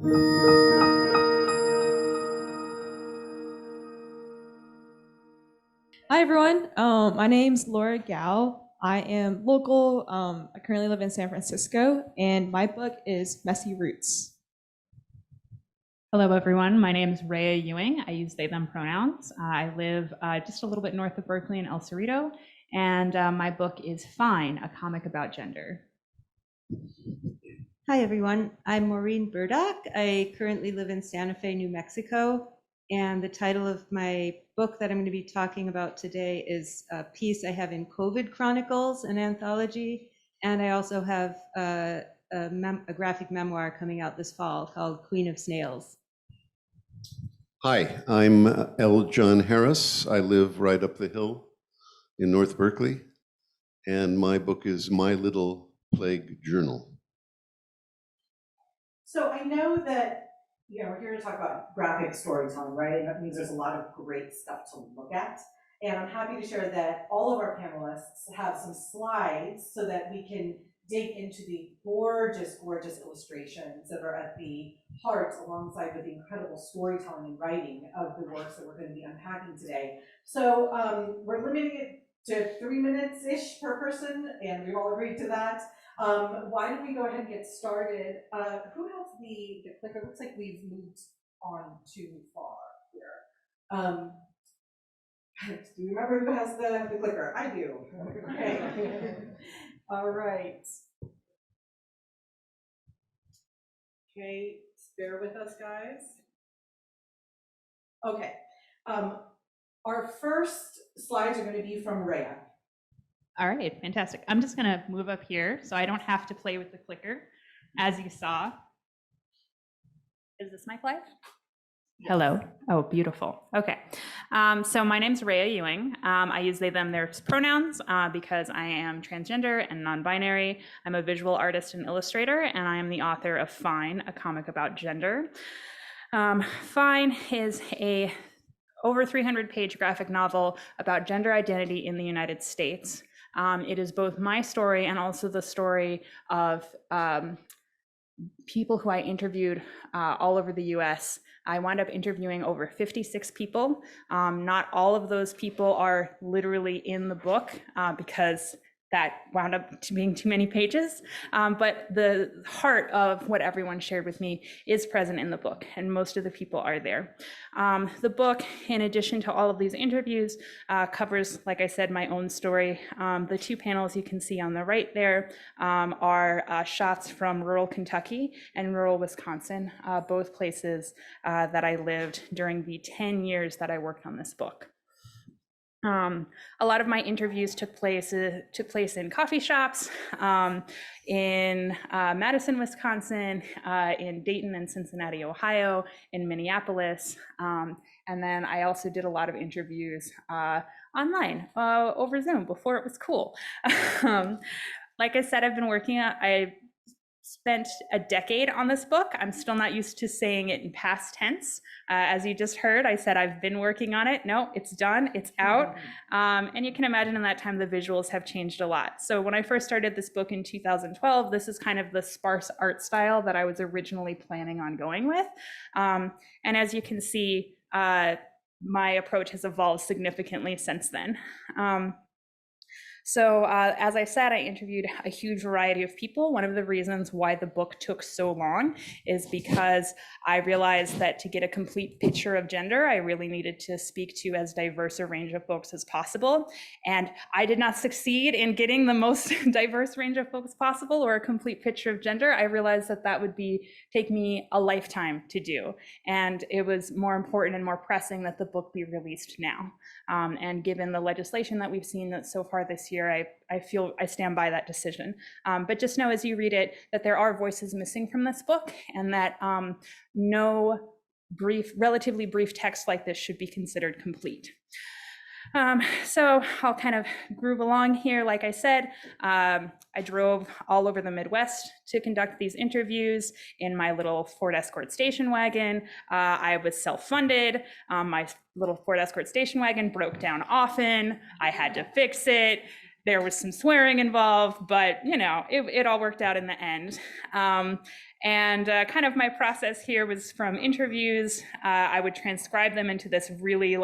Hi everyone, my name's Laura Gao. I am local. I currently live in San Francisco, and my book is Messy Roots. Hello everyone, my name is Rhea Ewing. I use they, them pronouns. I live just a little bit north of Berkeley in El Cerrito, and my book is Fine, a comic about gender. Hi everyone, I'm Maureen Burdock. I currently live in Santa Fe, New Mexico, and the title of my book that I'm going to be talking about today is a piece I have in COVID Chronicles, an anthology, and I also have a graphic memoir coming out this fall called Queen of Snails. Hi, I'm L. John Harris. I live right up the hill in North Berkeley, and my book is My Little Plague Journal. So I know that, we're here to talk about graphic storytelling, right? And that means there's a lot of great stuff to look at. And I'm happy to share that all of our panelists have some slides so that we can dig into the gorgeous, gorgeous illustrations that are at the heart, alongside with the incredible storytelling and writing of the works that we're going to be unpacking today. So we're limiting it to 3 minutes-ish per person, and we've all agreed to that. Why don't we go ahead and get started? Who has the clicker? It looks like we've moved on too far here. Do you remember who has the clicker? I do. Okay. All right. Okay, bear with us, guys. Okay. Our first slides are going to be from Rhea. All right, fantastic. I'm just gonna move up here so I don't have to play with the clicker, as you saw. Is this mic live? Hello. Oh, beautiful. Okay. So my name's Rhea Ewing. I use they, them, their pronouns because I am transgender and non-binary. I'm a visual artist and illustrator, and I am the author of Fine, a comic about gender. Fine is a over 300-page graphic novel about gender identity in the United States. It is both my story and also the story of people who I interviewed all over the US. I wound up interviewing over 56 people. Not all of those people are literally in the book because that wound up being too many pages. But the heart of what everyone shared with me is present in the book, and most of the people are there. The book, in addition to all of these interviews, covers, like I said, my own story. The two panels you can see on the right there are shots from rural Kentucky and rural Wisconsin, both places that I lived during the 10 years that I worked on this book. A lot of my interviews took place in coffee shops, in Madison, Wisconsin, in Dayton and Cincinnati, Ohio, in Minneapolis, and then I also did a lot of interviews online over Zoom before it was cool. Like I said, I spent a decade on this book. I'm still not used to saying it in past tense. As you just heard, I said I've been working on it. No, it's done, it's out. And you can imagine in that time the visuals have changed a lot. So when I first started this book in 2012, this is kind of the sparse art style that I was originally planning on going with. And as you can see, my approach has evolved significantly since then. So as I said, I interviewed a huge variety of people. One of the reasons why the book took so long is because I realized that to get a complete picture of gender, I really needed to speak to as diverse a range of folks as possible. And I did not succeed in getting the most diverse range of folks possible or a complete picture of gender. I realized that that would take me a lifetime to do. And it was more important and more pressing that the book be released now. And given the legislation that we've seen that so far this year, I feel I stand by that decision. But just know as you read it that there are voices missing from this book, and that no relatively brief text like this should be considered complete. So I'll kind of groove along here. Like I said, I drove all over the Midwest to conduct these interviews in my little Ford Escort station wagon. I was self-funded. My little Ford Escort station wagon broke down often. I had to fix it. there was some swearing involved, but it all worked out in the end. And kind of my process here was from interviews. I would transcribe them into this really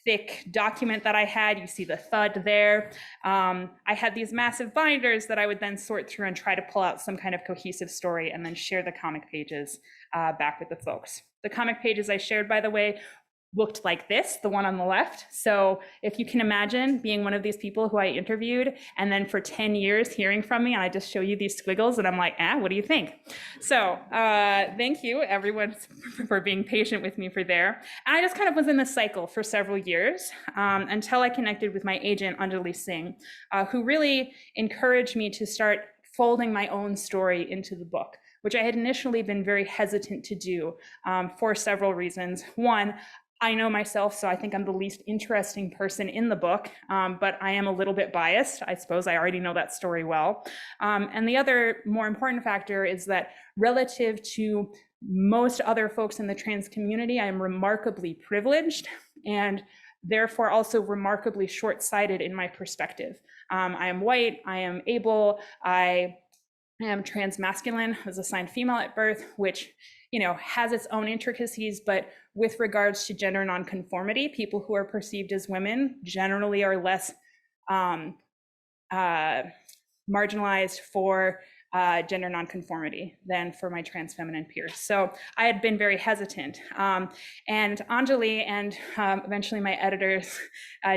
thick document that I had. You see the thud there. I had these massive binders that I would then sort through and try to pull out some kind of cohesive story and then share the comic pages back with the folks. The comic pages I shared, by the way, looked like this, the one on the left. So if you can imagine being one of these people who I interviewed and then for 10 years hearing from me, and I just show you these squiggles and I'm like, what do you think? So thank you everyone for being patient with me for there. And I just kind of was in this cycle for several years until I connected with my agent, Anjali Singh, who really encouraged me to start folding my own story into the book, which I had initially been very hesitant to do for several reasons. One, I know myself, so I think I'm the least interesting person in the book, but I am a little bit biased. I suppose I already know that story well. And the other more important factor is that relative to most other folks in the trans community, I am remarkably privileged and therefore also remarkably short-sighted in my perspective. I am white, I am able, I am transmasculine, I was assigned female at birth, which has its own intricacies, but with regards to gender nonconformity, people who are perceived as women generally are less marginalized for gender nonconformity than for my trans feminine peers. So I had been very hesitant. And Anjali and eventually my editors,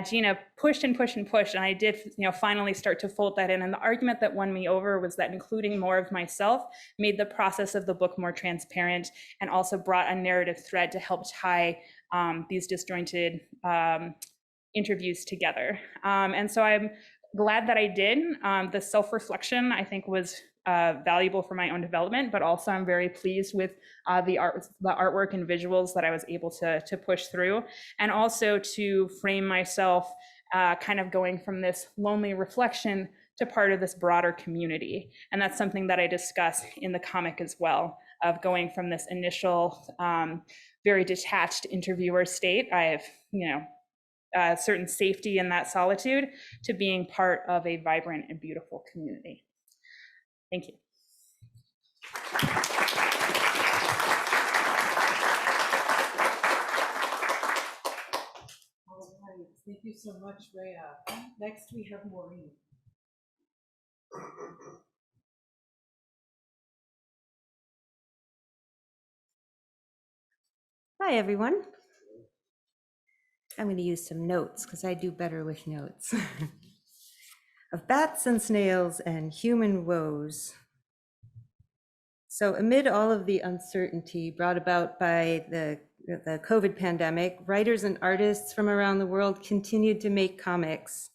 Gina, pushed and pushed and pushed. And I did finally start to fold that in. And the argument that won me over was that including more of myself made the process of the book more transparent and also brought a narrative thread to help tie these disjointed interviews together. And so I'm glad that I did. The self-reflection, I think, was valuable for my own development, but also I'm very pleased with the artwork and visuals that I was able to push through, and also to frame myself kind of going from this lonely reflection to part of this broader community. And that's something that I discuss in the comic as well, of going from this initial very detached interviewer state. I have certain safety in that solitude to being part of a vibrant and beautiful community. Thank you. All right, thank you so much, Rhea. Next we have Maureen. Hi, everyone. I'm going to use some notes because I do better with notes. Of bats and snails and human woes. So amid all of the uncertainty brought about by the COVID pandemic, writers and artists from around the world continued to make comics,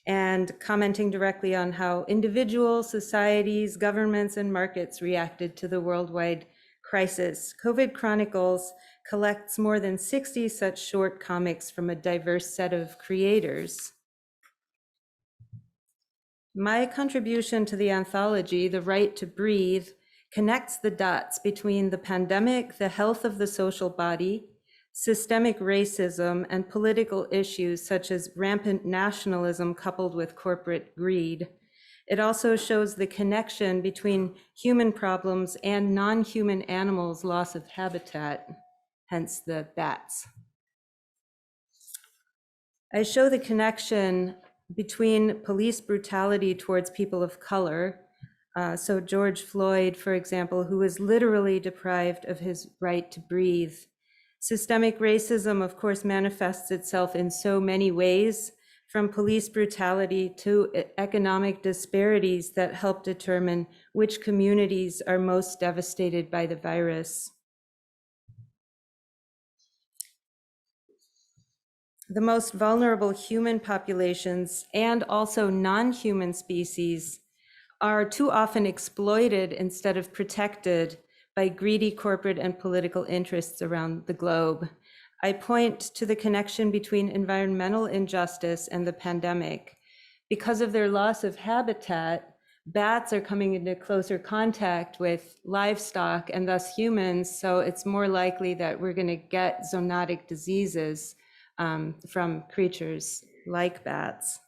and commenting directly on how individuals, societies, governments, and markets reacted to the worldwide crisis. COVID Chronicles collects more than 60 such short comics from a diverse set of creators. My contribution to the anthology, The Right to Breathe, connects the dots between the pandemic, the health of the social body, systemic racism, and political issues such as rampant nationalism coupled with corporate greed. It also shows the connection between human problems and non-human animals' loss of habitat, hence the bats. I show the connection between police brutality towards people of color. So George Floyd, for example, who was literally deprived of his right to breathe. Systemic racism, of course, manifests itself in so many ways, from police brutality to economic disparities that help determine which communities are most devastated by the virus. The most vulnerable human populations and also non-human species are too often exploited instead of protected by greedy corporate and political interests around the globe. I point to the connection between environmental injustice and the pandemic. Because of their loss of habitat, bats are coming into closer contact with livestock and thus humans, so it's more likely that we're going to get zoonotic diseases from creatures like bats.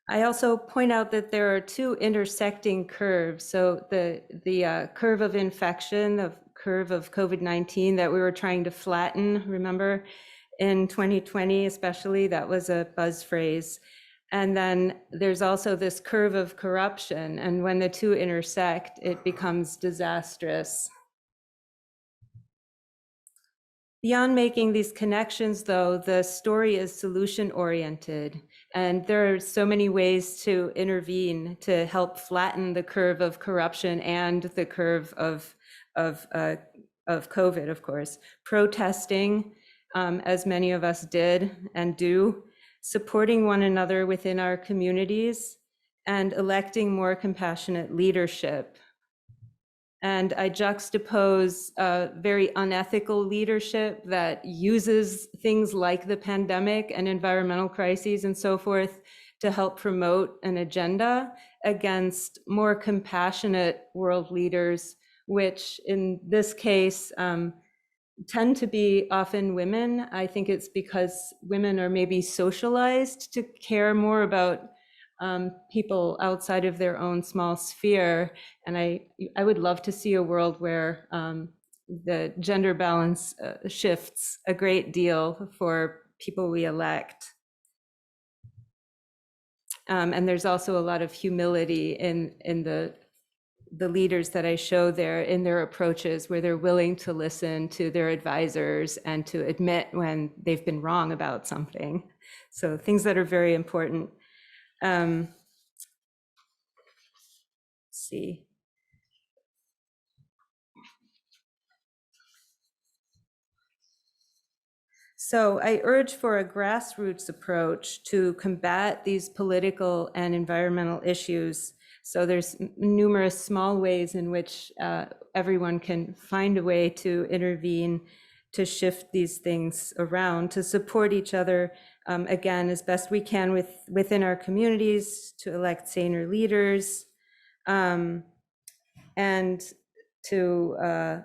I also point out that there are two intersecting curves. So the curve of infection, the curve of COVID-19 that we were trying to flatten, remember, in 2020 especially, that was a buzz phrase. And then there's also this curve of corruption. And when the two intersect, it becomes disastrous. Beyond making these connections, though, the story is solution-oriented, and there are so many ways to intervene to help flatten the curve of corruption and the curve of COVID, of course. Protesting, as many of us did and do, supporting one another within our communities, and electing more compassionate leadership. And I juxtapose very unethical leadership that uses things like the pandemic and environmental crises and so forth to help promote an agenda against more compassionate world leaders, which in this case tend to be often women. I think it's because women are maybe socialized to care more about people outside of their own small sphere. And I would love to see a world where the gender balance shifts a great deal for people we elect. And there's also a lot of humility in the leaders that I show there in their approaches, where they're willing to listen to their advisors and to admit when they've been wrong about something. So things that are very important. Let's see. So I urge for a grassroots approach to combat these political and environmental issues. So there's numerous small ways in which everyone can find a way to intervene, to shift these things around, to support each other, again, as best we can within our communities, to elect saner leaders, and to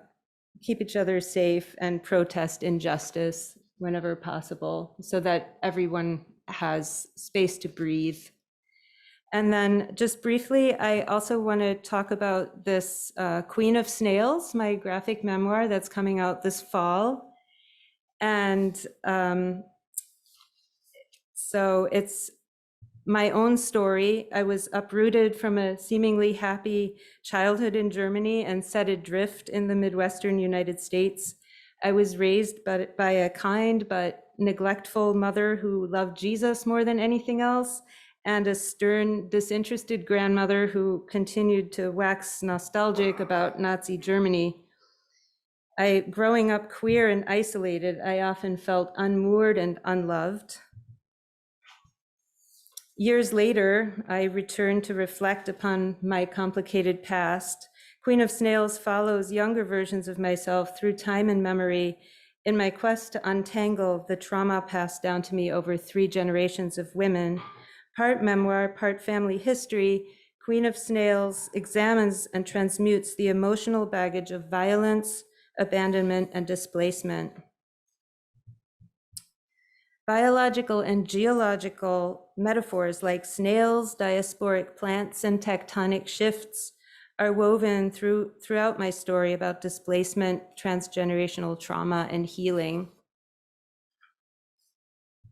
keep each other safe and protest injustice whenever possible, so that everyone has space to breathe. And then just briefly, I also want to talk about this Queen of Snails, my graphic memoir that's coming out this fall. And so it's my own story. I was uprooted from a seemingly happy childhood in Germany and set adrift in the Midwestern United States. I was raised by a kind but neglectful mother who loved Jesus more than anything else, and a stern, disinterested grandmother who continued to wax nostalgic about Nazi Germany. Growing up queer and isolated, I often felt unmoored and unloved. Years later, I returned to reflect upon my complicated past. Queen of Snails follows younger versions of myself through time and memory in my quest to untangle the trauma passed down to me over 3 generations of women. Part memoir, part family history, Queen of Snails examines and transmutes the emotional baggage of violence, abandonment, and displacement. Biological and geological metaphors like snails, diasporic plants, and tectonic shifts are woven throughout my story about displacement, transgenerational trauma, and healing.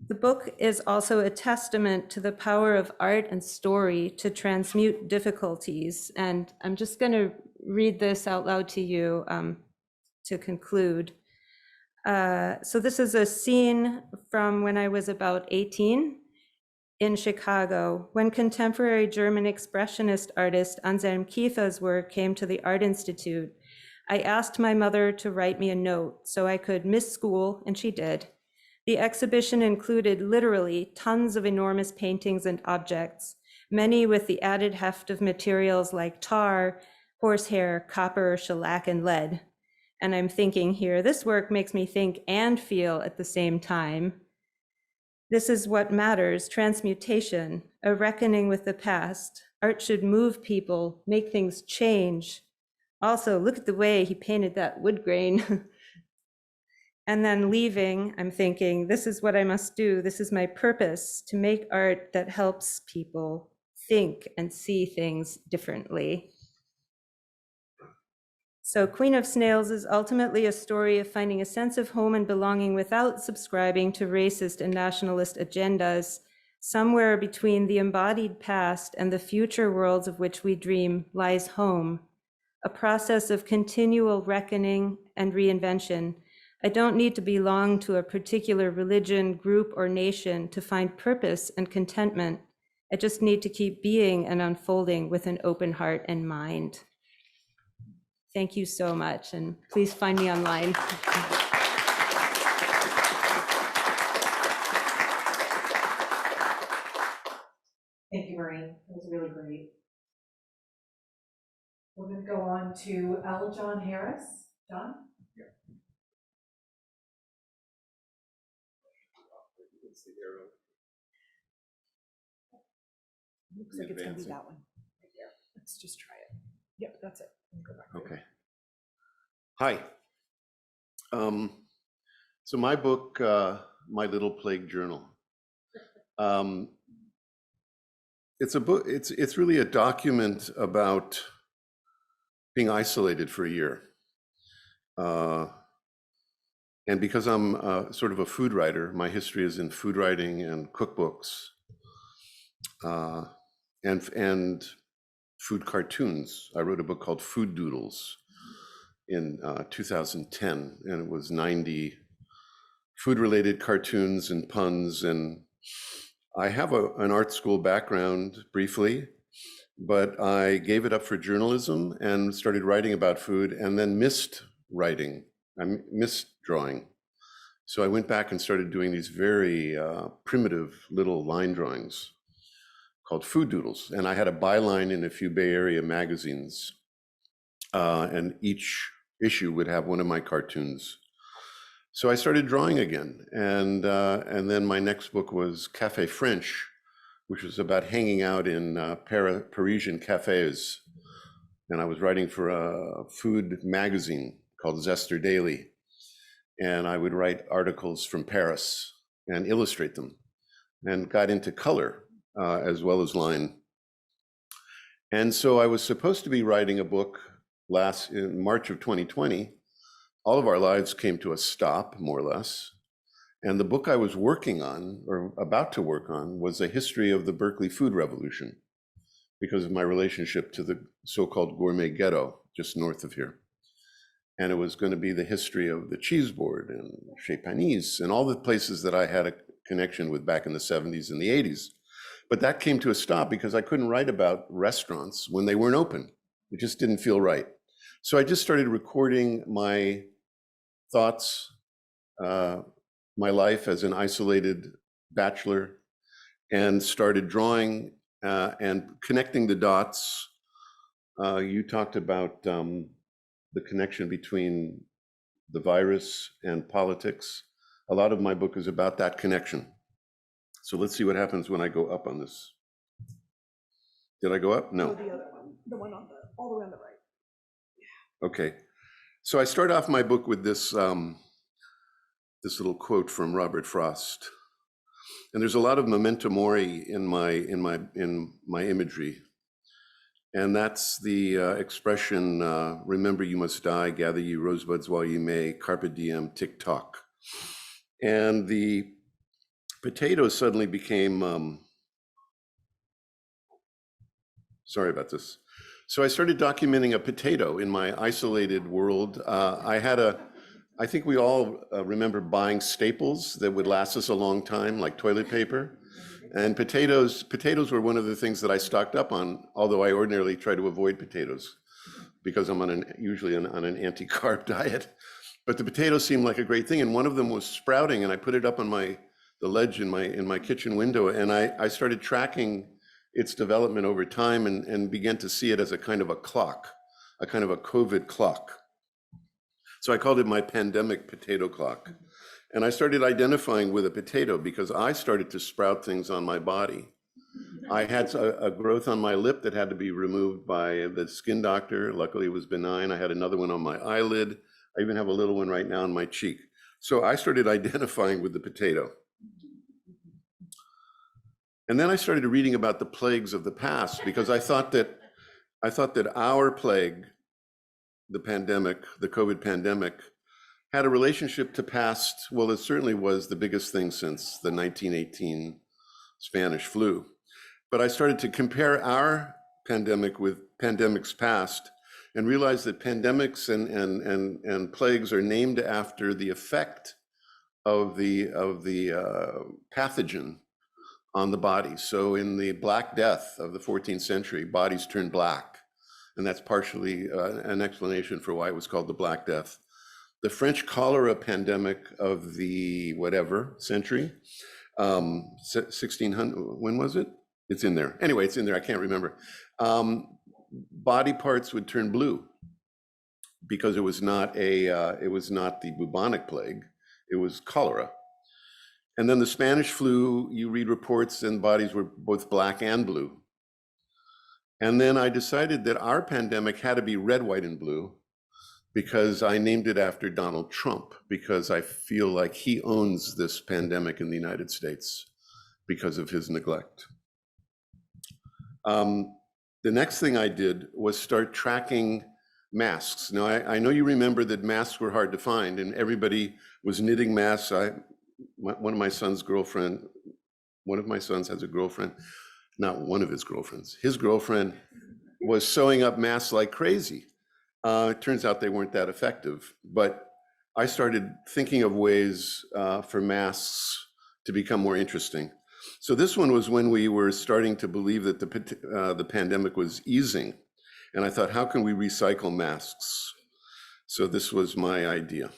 The book is also a testament to the power of art and story to transmute difficulties. And I'm just going to read this out loud to you to conclude. So this is a scene from when I was about 18 in Chicago, when contemporary German expressionist artist Anselm Kiefer's work came to the Art Institute. I asked my mother to write me a note so I could miss school, and she did. The exhibition included literally tons of enormous paintings and objects, many with the added heft of materials like tar, horsehair, copper, shellac, and lead. And I'm thinking here, this work makes me think and feel at the same time. This is what matters, transmutation, a reckoning with the past. Art should move people, make things change. Also, look at the way he painted that wood grain. And then leaving, I'm thinking, this is what I must do. This is my purpose, to make art that helps people think and see things differently. So Queen of Snails is ultimately a story of finding a sense of home and belonging without subscribing to racist and nationalist agendas. Somewhere between the embodied past and the future worlds of which we dream lies home, a process of continual reckoning and reinvention. I don't need to belong to a particular religion, group, or nation to find purpose and contentment. I just need to keep being and unfolding with an open heart and mind. Thank you so much, and please find me online. Thank you, Maureen. That was really great. We're going to go on to L. John Harris. John? Looks like it's going to be that one right there. Let's just try it. Yep, that's it. Go back there. Okay. Hi. So my book, My Little Plague Journal. It's a book. It's really a document about being isolated for a year. And because I'm sort of a food writer, my history is in food writing and cookbooks, and food cartoons. I wrote a book called Food Doodles in 2010, and it was 90 food-related cartoons and puns. And I have an art school background briefly, but I gave it up for journalism and started writing about food, and then missed writing. I missed drawing. So I went back and started doing these very primitive little line drawings called Food Doodles. And I had a byline in a few Bay Area magazines, and each issue would have one of my cartoons. So I started drawing again. And then my next book was Cafe French, which was about hanging out in Parisian cafes. And I was writing for a food magazine called Zester Daily. And I would write articles from Paris and illustrate them, and got into color as well as line. And so I was supposed to be writing a book in March of 2020. All of our lives came to a stop, more or less. And the book I was working on, or about to work on, was a history of the Berkeley food revolution, because of my relationship to the so-called gourmet ghetto just north of here. And it was going to be the history of the cheese board and Chez Panisse and all the places that I had a connection with back in the 70s and the 80s. But that came to a stop because I couldn't write about restaurants when they weren't open. It just didn't feel right. So I just started recording my thoughts, my life as an isolated bachelor, and started drawing and connecting the dots. You talked about the connection between the virus and politics. A lot of my book is about that connection. So let's see what happens when I go up on this. Did I go up? No. The other one, the one on all the way on the right. Okay. So I start off my book with this this little quote from Robert Frost. And there's a lot of memento mori in my imagery. And that's the expression, remember you must die, gather ye rosebuds while ye may, carpe diem, tick tock. And the potato suddenly became, sorry about this. So I started documenting a potato in my isolated world. I think we all remember buying staples that would last us a long time, like toilet paper. And potatoes were one of the things that I stocked up on, although I ordinarily try to avoid potatoes because I'm usually on an anti-carb diet. But the potatoes seemed like a great thing, and one of them was sprouting, and I put it up on the ledge in my kitchen window, and I started tracking its development over time and began to see it as a kind of a clock, a kind of a COVID clock. So I called it my pandemic potato clock. And I started identifying with a potato because I started to sprout things on my body. I had a growth on my lip that had to be removed by the skin doctor. Luckily, it was benign. I had another one on my eyelid. I even have a little one right now on my cheek. So I started identifying with the potato. And then I started reading about the plagues of the past, because I thought that our plague, the pandemic, the COVID pandemic, had a relationship to past. Well, it certainly was the biggest thing since the 1918 Spanish flu. But I started to compare our pandemic with pandemics past and realized that pandemics and plagues are named after the effect of the pathogen on the body. So in the Black Death of the 14th century, bodies turned black. And that's partially an explanation for why it was called the Black Death. The French cholera pandemic of the whatever century, 1600, when was it? It's in there. Anyway, it's in there, I can't remember. Body parts would turn blue because it was not the bubonic plague, it was cholera. And then the Spanish flu, you read reports and bodies were both black and blue. And then I decided that our pandemic had to be red, white, and blue, because I named it after Donald Trump, because I feel like he owns this pandemic in the United States because of his neglect. The next thing I did was start tracking masks. Now, I know you remember that masks were hard to find and everybody was knitting masks. One of my son's has a girlfriend, not one of his girlfriends. His girlfriend was sewing up masks like crazy. It turns out they weren't that effective, but I started thinking of ways for masks to become more interesting. So this one was when we were starting to believe that the pandemic was easing. And I thought, how can we recycle masks? So this was my idea.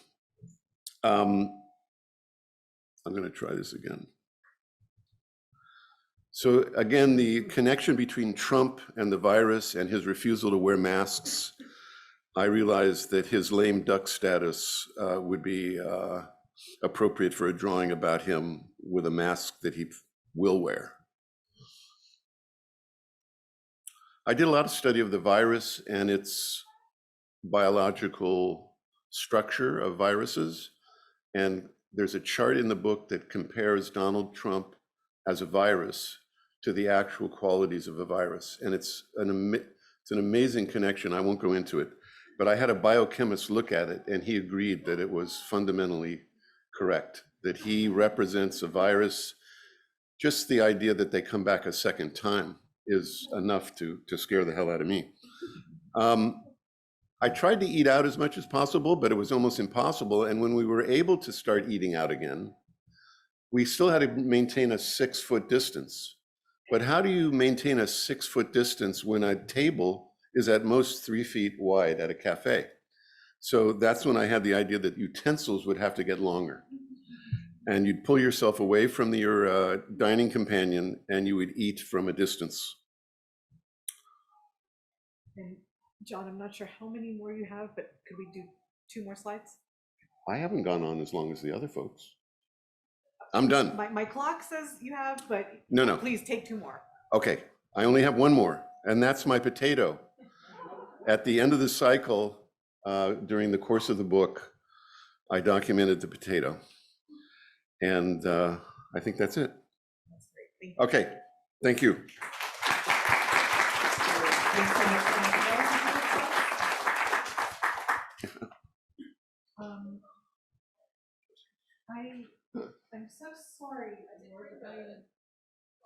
I'm going to try this again. So again, the connection between Trump and the virus and his refusal to wear masks, I realized that his lame duck status would be appropriate for a drawing about him with a mask that he will wear. I did a lot of study of the virus and its biological structure of viruses. And there's a chart in the book that compares Donald Trump as a virus to the actual qualities of a virus. And it's an amazing connection. I won't go into it, but I had a biochemist look at it and he agreed that it was fundamentally correct, that he represents a virus. Just the idea that they come back a second time is enough to scare the hell out of me. I tried to eat out as much as possible, but it was almost impossible. And when we were able to start eating out again, we still had to maintain a 6-foot distance. But how do you maintain a 6-foot distance when a table is at most 3 feet wide at a cafe? So that's when I had the idea that utensils would have to get longer. And you'd pull yourself away from your dining companion and you would eat from a distance. And John, I'm not sure how many more you have, but could we do 2 more slides? I haven't gone on as long as the other folks. I'm done. My clock says you have, but No. please take 2 more. Okay, I only have one more, and that's my potato. At the end of the cycle, during the course of the book, I documented the potato. And I think that's it. That's great. Thank you. Okay, thank you. I'm so sorry, Lord, I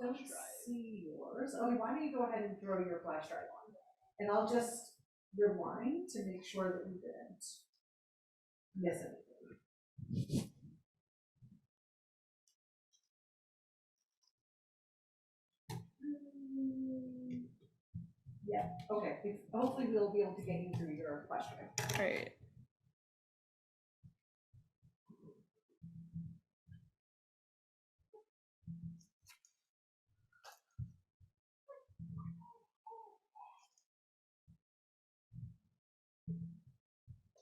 don't see yours. Okay, why don't you go ahead and throw your flash drive on? And I'll just rewind to make sure that we didn't miss anything. Yeah, okay. Hopefully we'll be able to get you through your flash drive. All right.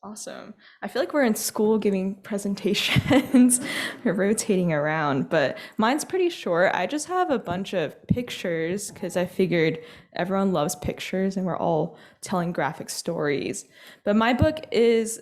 Awesome. I feel like we're in school giving presentations. We're rotating around, but mine's pretty short. I just have a bunch of pictures because I figured everyone loves pictures and we're all telling graphic stories. But my book is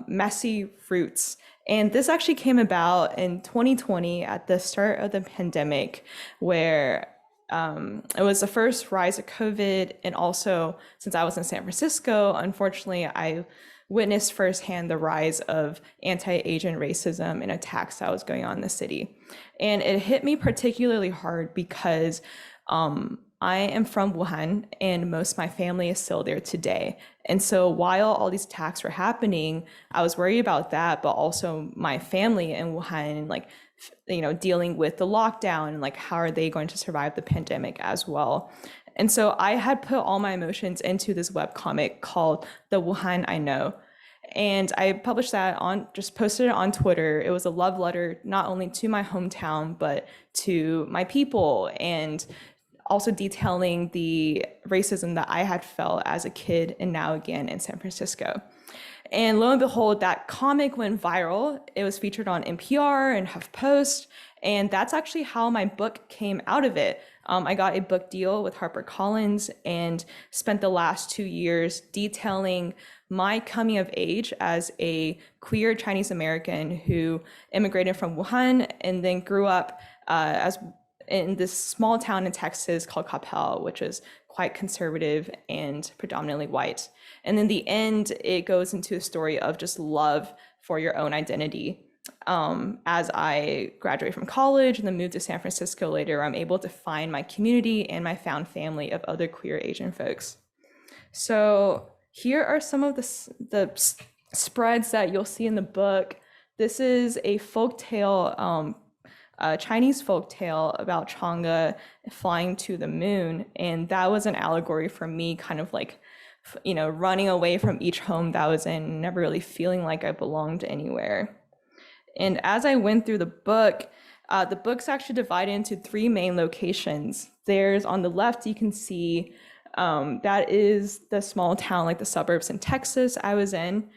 Messy Fruits, And this actually came about in 2020 at the start of the pandemic, where it was the first rise of COVID. And also, since I was in San Francisco, unfortunately, I witnessed firsthand the rise of anti-Asian racism and attacks that was going on in the city. And it hit me particularly hard because I am from Wuhan and most of my family is still there today. And so while all these attacks were happening, I was worried about that, but also my family in Wuhan and like, dealing with the lockdown and like, how are they going to survive the pandemic as well? And so I had put all my emotions into this webcomic called The Wuhan I Know. And I published that just posted it on Twitter. It was a love letter, not only to my hometown, but to my people, and also detailing the racism that I had felt as a kid and now again in San Francisco. And lo and behold, that comic went viral. It was featured on NPR and HuffPost, and that's actually how my book came out of it. I got a book deal with HarperCollins and spent the last 2 years detailing my coming of age as a queer Chinese American who immigrated from Wuhan and then grew up as in this small town in Texas called Coppell, which is quite conservative and predominantly white. And in the end, it goes into a story of just love for your own identity. As I graduate from college and then moved to San Francisco later, I'm able to find my community and my found family of other queer Asian folks. So here are some of the spreads that you'll see in the book. This is a folktale, a Chinese folktale about Chang'e flying to the moon, and that was an allegory for me, kind of like, running away from each home that I was in, never really feeling like I belonged anywhere. And as I went through the book's actually divided into 3 main locations. There's on the left, you can see that is the small town, like the suburbs in Texas I was in.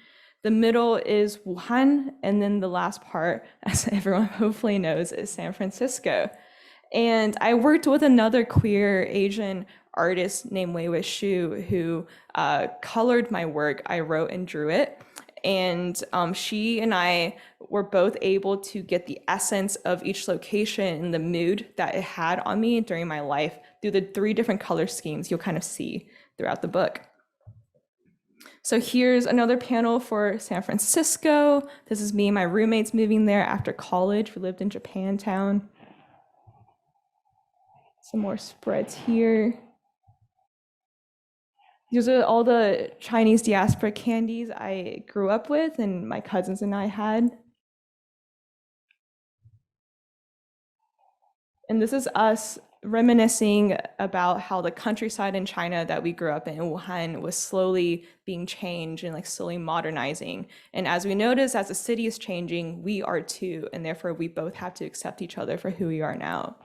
The middle is Wuhan, and then the last part, as everyone hopefully knows, is San Francisco. And I worked with another queer Asian artist named Weiwei Xu, who colored my work. I wrote and drew it. And she and I were both able to get the essence of each location and the mood that it had on me during my life through the 3 different color schemes you'll kind of see throughout the book. So here's another panel for San Francisco. This is me and my roommates moving there after college. We lived in Japantown. Some more spreads here. These are all the Chinese diaspora candies I grew up with and my cousins and I had. And this is us reminiscing about how the countryside in China that we grew up in Wuhan was slowly being changed and like slowly modernizing. And as we notice, as the city is changing, we are too. And therefore we both have to accept each other for who we are now.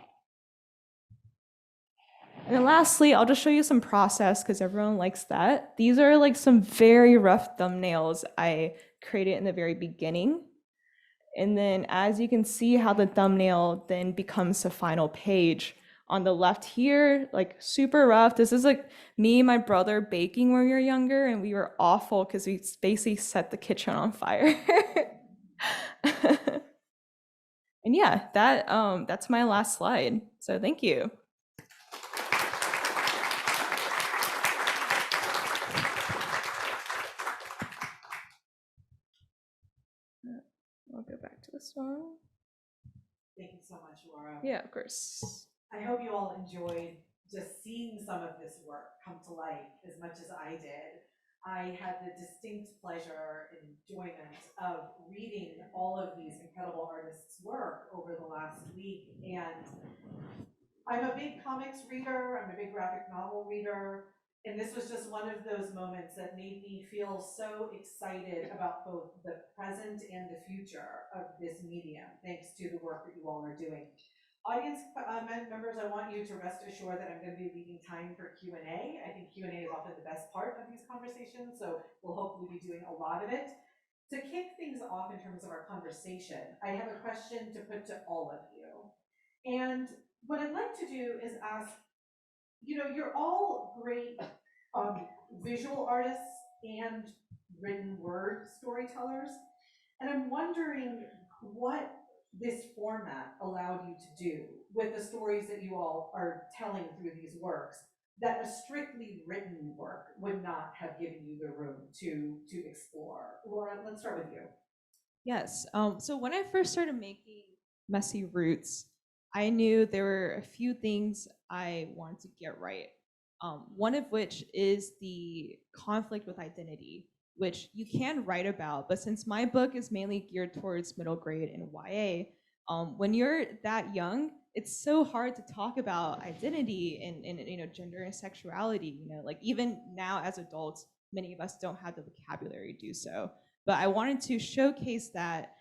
And then lastly, I'll just show you some process because everyone likes that. These are like some very rough thumbnails I created in the very beginning. And then as you can see how the thumbnail then becomes the final page. On the left here, like super rough. This is like me and my brother baking when we were younger, and we were awful because we basically set the kitchen on fire. And yeah, that's my last slide. So thank you. I'll go back to the song. Thank you so much, Laura. Yeah, of course. I hope you all enjoyed just seeing some of this work come to life as much as I did. I had the distinct pleasure and enjoyment of reading all of these incredible artists' work over the last week. And I'm a big comics reader, I'm a big graphic novel reader, and this was just one of those moments that made me feel so excited about both the present and the future of this medium, thanks to the work that you all are doing. Audience members, I want you to rest assured that I'm going to be leaving time for Q&A. I think Q&A is often the best part of these conversations, so we'll hopefully be doing a lot of it. To kick things off in terms of our conversation, I have a question to put to all of you. And what I'd like to do is ask, you're all great visual artists and written word storytellers. And I'm wondering what this format allowed you to do with the stories that you all are telling through these works that a strictly written work would not have given you the room to explore. Laura, let's start with you. Yes. So when I first started making Messy Roots, I knew there were a few things I wanted to get right. One of which is the conflict with identity, which you can write about, but since my book is mainly geared towards middle grade and YA, when you're that young, it's so hard to talk about identity and gender and sexuality. Like even now as adults, many of us don't have the vocabulary to do so. But I wanted to showcase that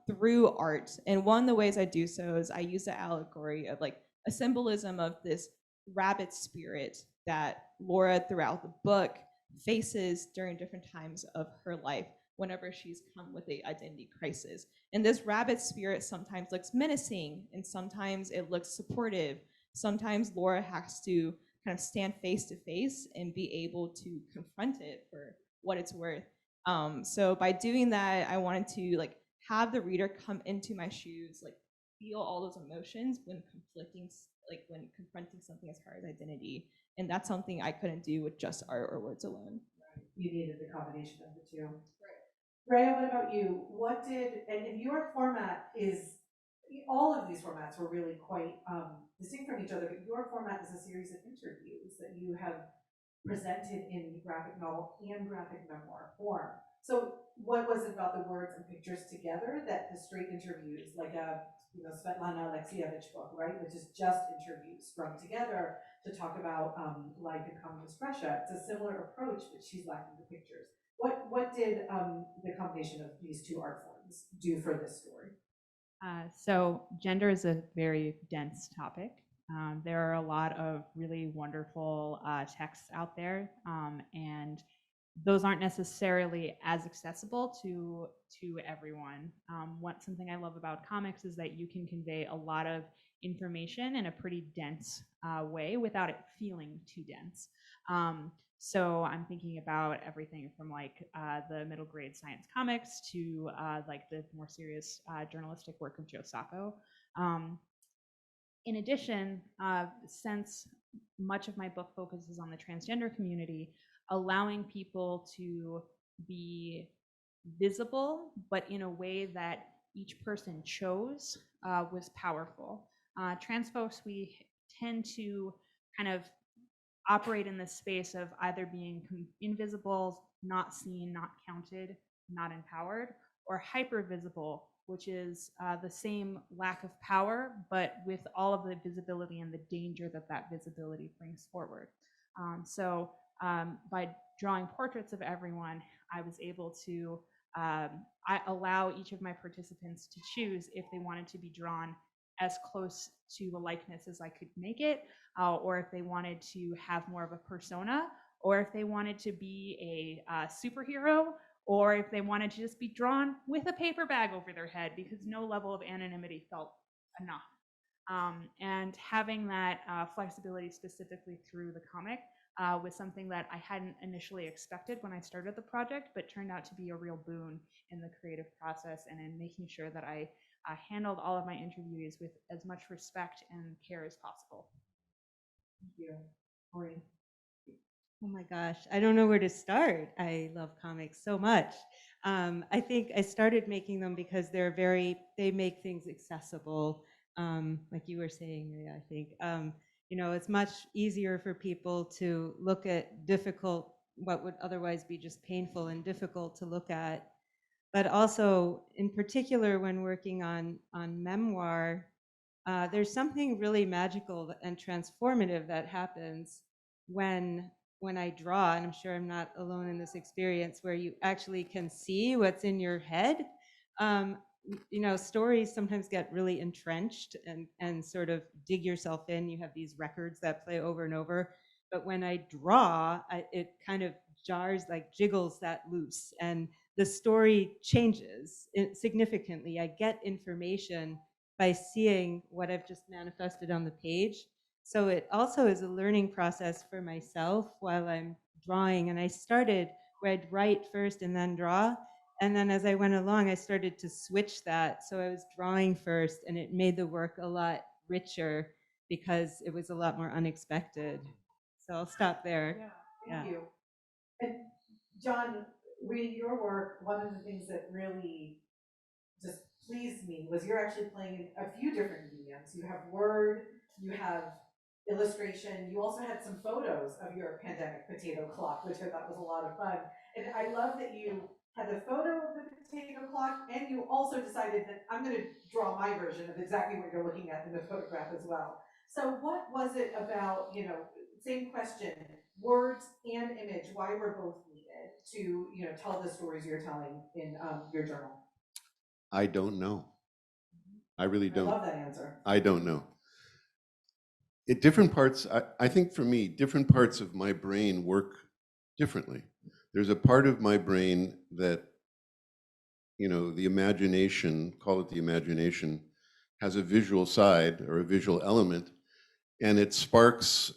through art. And one of the ways I do so is I use the allegory of like a symbolism of this rabbit spirit that Laura throughout the book faces during different times of her life whenever she's come with a identity crisis. And this rabbit spirit sometimes looks menacing and sometimes it looks supportive. Sometimes Laura has to kind of stand face to face and be able to confront it for what it's worth. So by doing that, I wanted to like have the reader come into my shoes, like feel all those emotions when when confronting something as hard as identity. And that's something I couldn't do with just art or words alone. You needed the combination of the two. Rhea, what about you? And your format is, all of these formats were really quite distinct from each other, but your format is a series of interviews that you have presented in graphic novel and graphic memoir form. So what was it about the words and pictures together that the straight interviews, like a Svetlana Alexievich book, right, which is just interviews strung together to talk about life in communist Russia? It's a similar approach, but she's lacking the pictures. What did the combination of these two art forms do for this story? So gender is a very dense topic. There are a lot of really wonderful texts out there, and those aren't necessarily as accessible to everyone. Something I love about comics is that you can convey a lot of information in a pretty dense way without it feeling too dense. So I'm thinking about everything from like the middle grade science comics to like the more serious journalistic work of Joe Sacco. In addition, since much of my book focuses on the transgender community, allowing people to be visible, but in a way that each person chose was powerful. Trans folks, we tend to kind of operate in this space of either being invisible, not seen, not counted, not empowered, or hyper visible, which is the same lack of power, but with all of the visibility and the danger that that visibility brings forward. So by drawing portraits of everyone, I was able to allow each of my participants to choose if they wanted to be drawn as close to a likeness as I could make it, or if they wanted to have more of a persona, or if they wanted to be a superhero, or if they wanted to just be drawn with a paper bag over their head because no level of anonymity felt enough. And having that flexibility specifically through the comic was something that I hadn't initially expected when I started the project, but turned out to be a real boon in the creative process and in making sure that I handled all of my interviewees with as much respect and care as possible. Thank you. Maureen. Oh my gosh, I don't know where to start. I love comics so much. I think I started making them because they make things accessible. Like you were saying, Rhea, I think. It's much easier for people to look at what would otherwise be just painful and difficult to look at. But also, in particular, when working on memoir, there's something really magical and transformative that happens when I draw, and I'm sure I'm not alone in this experience, where you actually can see what's in your head. Stories sometimes get really entrenched and sort of dig yourself in. You have these records that play over and over. But when I draw, it kind of jiggles that loose, and the story changes significantly. I get information by seeing what I've just manifested on the page. So it also is a learning process for myself while I'm drawing. And I started where I'd write first and then draw. And then as I went along, I started to switch that. So I was drawing first, and it made the work a lot richer because it was a lot more unexpected. So I'll stop there. Yeah, thank you. And John, reading your work, one of the things that really just pleased me was you're actually playing in a few different mediums. You have word, you have illustration, you also had some photos of your pandemic potato clock, which I thought was a lot of fun. And I love that you had the photo of the potato clock, and you also decided that I'm going to draw my version of exactly what you're looking at in the photograph as well. So what was it about, same question, words and image, why were both needed to, tell the stories you're telling in your journal? I don't know. I really don't. I love that answer. I don't know. Different parts, I think for me, different parts of my brain work differently. There's a part of my brain that, the imagination, call it the imagination, has a visual side or a visual element, and it sparks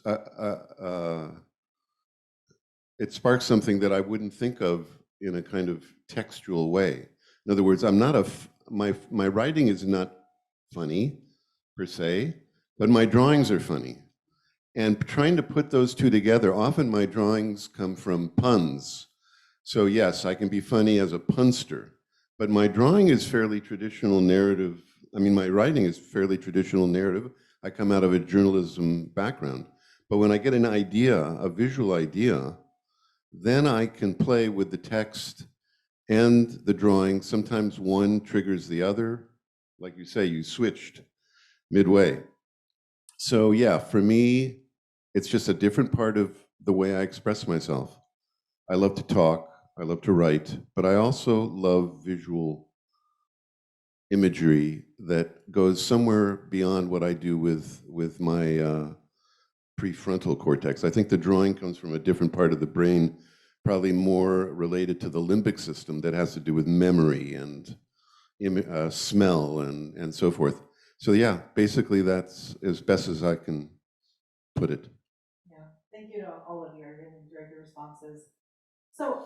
something that I wouldn't think of in a kind of textual way. In other words, I'm not my writing is not funny per se, but my drawings are funny. And trying to put those two together, often my drawings come from puns. So yes, I can be funny as a punster, but my drawing is fairly traditional narrative. I mean, my writing is fairly traditional narrative. I come out of a journalism background. But when I get an idea, a visual idea, then I can play with the text and the drawing. Sometimes one triggers the other. Like you say, you switched midway. So yeah, for me, it's just a different part of the way I express myself. I love to talk, I love to write, but I also love visual imagery that goes somewhere beyond what I do with my prefrontal cortex. I think the drawing comes from a different part of the brain, probably more related to the limbic system that has to do with memory and smell and so forth. So yeah, basically that's as best as I can put it. Yeah, thank you to all of you. I really enjoyed your responses. So,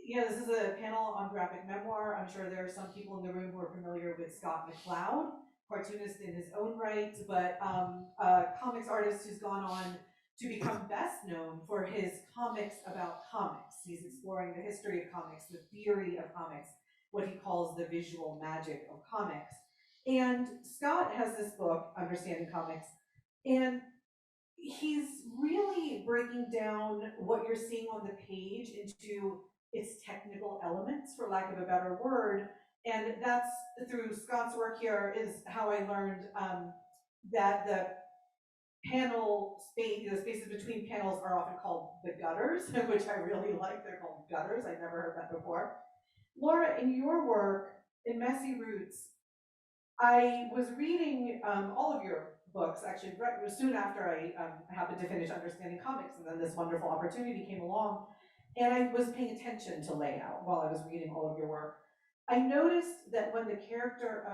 this is a panel on graphic memoir. I'm sure there are some people in the room who are familiar with Scott McCloud, cartoonist in his own right, but a comics artist who's gone on to become best known for his comics about comics. He's exploring the history of comics, the theory of comics, what he calls the visual magic of comics. And Scott has this book, Understanding Comics, and he's really breaking down what you're seeing on the page into its technical elements, for lack of a better word. And that's through Scott's work here is how I learned that the panel space, the spaces between panels are often called the gutters, which I really like. They're called gutters. I've never heard that before. Laura, in your work, in Messy Roots, I was reading all of your books, actually, soon after I happened to finish Understanding Comics, and then this wonderful opportunity came along, and I was paying attention to layout while I was reading all of your work. I noticed that when the character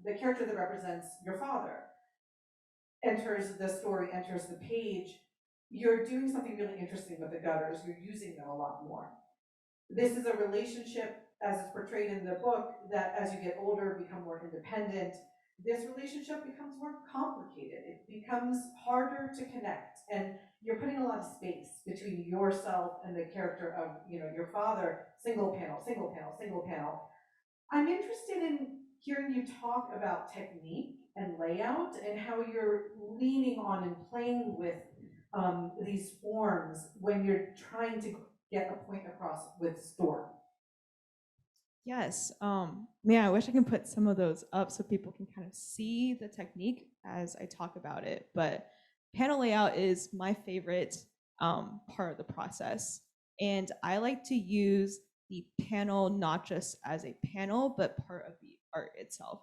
that represents your father enters the story, enters the page, you're doing something really interesting with the gutters. You're using them a lot more. This is a relationship, as it's portrayed in the book, that as you get older, become more independent. This relationship becomes more complicated. It becomes harder to connect, and you're putting a lot of space between yourself and the character of, your father. Single panel, single panel, single panel. I'm interested in hearing you talk about technique and layout and how you're leaning on and playing with these forms when you're trying to get a point across with story. Yes. Yeah, I wish I can put some of those up so people can kind of see the technique as I talk about it. But panel layout is my favorite part of the process. And I like to use the panel not just as a panel, but part of the art itself.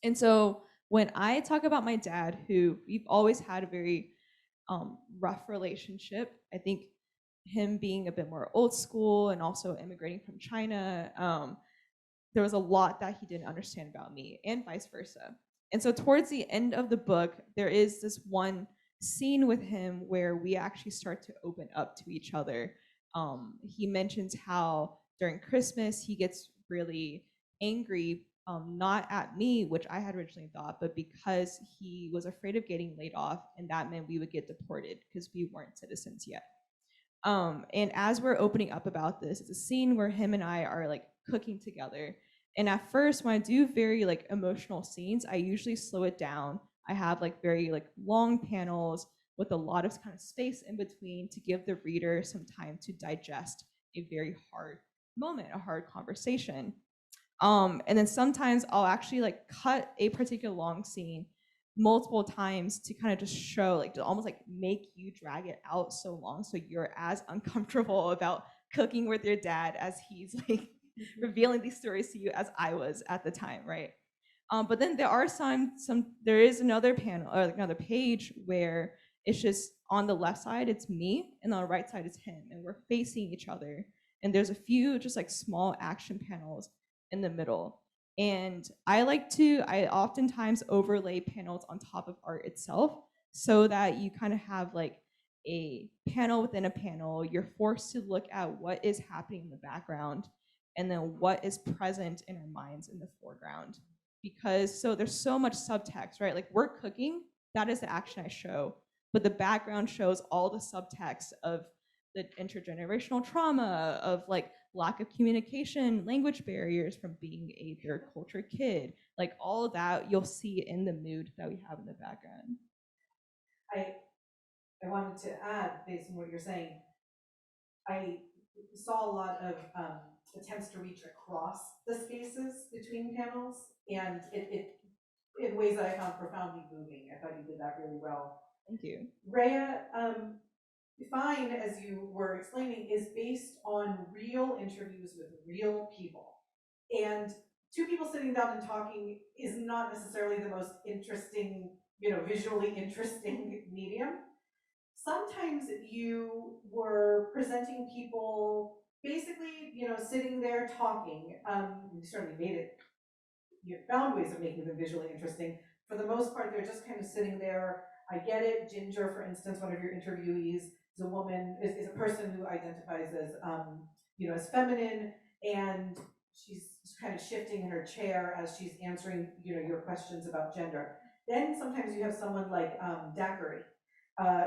And so when I talk about my dad, who we've always had a very rough relationship, I think him being a bit more old school and also immigrating from China, there was a lot that he didn't understand about me and vice versa. And so towards the end of the book, there is this one scene with him where we actually start to open up to each other. He mentions how during Christmas he gets really angry, not at me, which I had originally thought, but because he was afraid of getting laid off, and that meant we would get deported because we weren't citizens yet. And as we're opening up about this, it's a scene where him and I are like cooking together. And at first, when I do very like emotional scenes, I usually slow it down. I have like very like long panels with a lot of kind of space in between to give the reader some time to digest a very hard moment, a hard conversation. And then sometimes I'll actually like cut a particular long scene multiple times to kind of just show, like, to almost like make you drag it out so long so you're as uncomfortable about cooking with your dad as he's like revealing these stories to you as I was at the time, right? But then there are there is another panel or like another page where it's just on the left side it's me and on the right side it's him, and we're facing each other, and there's a few just like small action panels in the middle. And I oftentimes overlay panels on top of art itself so that you kind of have like a panel within a panel. You're forced to look at what is happening in the background and then what is present in our minds in the foreground. Because so there's so much subtext, right? Like we're cooking, that is the action I show, but the background shows all the subtext of the intergenerational trauma of like lack of communication, language barriers from being a third culture kid, like all of that you'll see in the mood that we have in the background. I wanted to add, based on what you're saying, I saw a lot of attempts to reach across the spaces between panels, and it in ways that I found profoundly moving. I thought you did that really well. Thank you. Rhea, Fine, as you were explaining, is based on real interviews with real people. And two people sitting down and talking is not necessarily the most interesting, visually interesting medium. Sometimes you were presenting people basically, sitting there talking. You certainly made it, you found ways of making them visually interesting. For the most part, they're just kind of sitting there. I get it. Ginger, for instance, one of your interviewees, is a woman, is a person who identifies as, as feminine, and she's kind of shifting in her chair as she's answering, your questions about gender. Then sometimes you have someone like Daiquiri,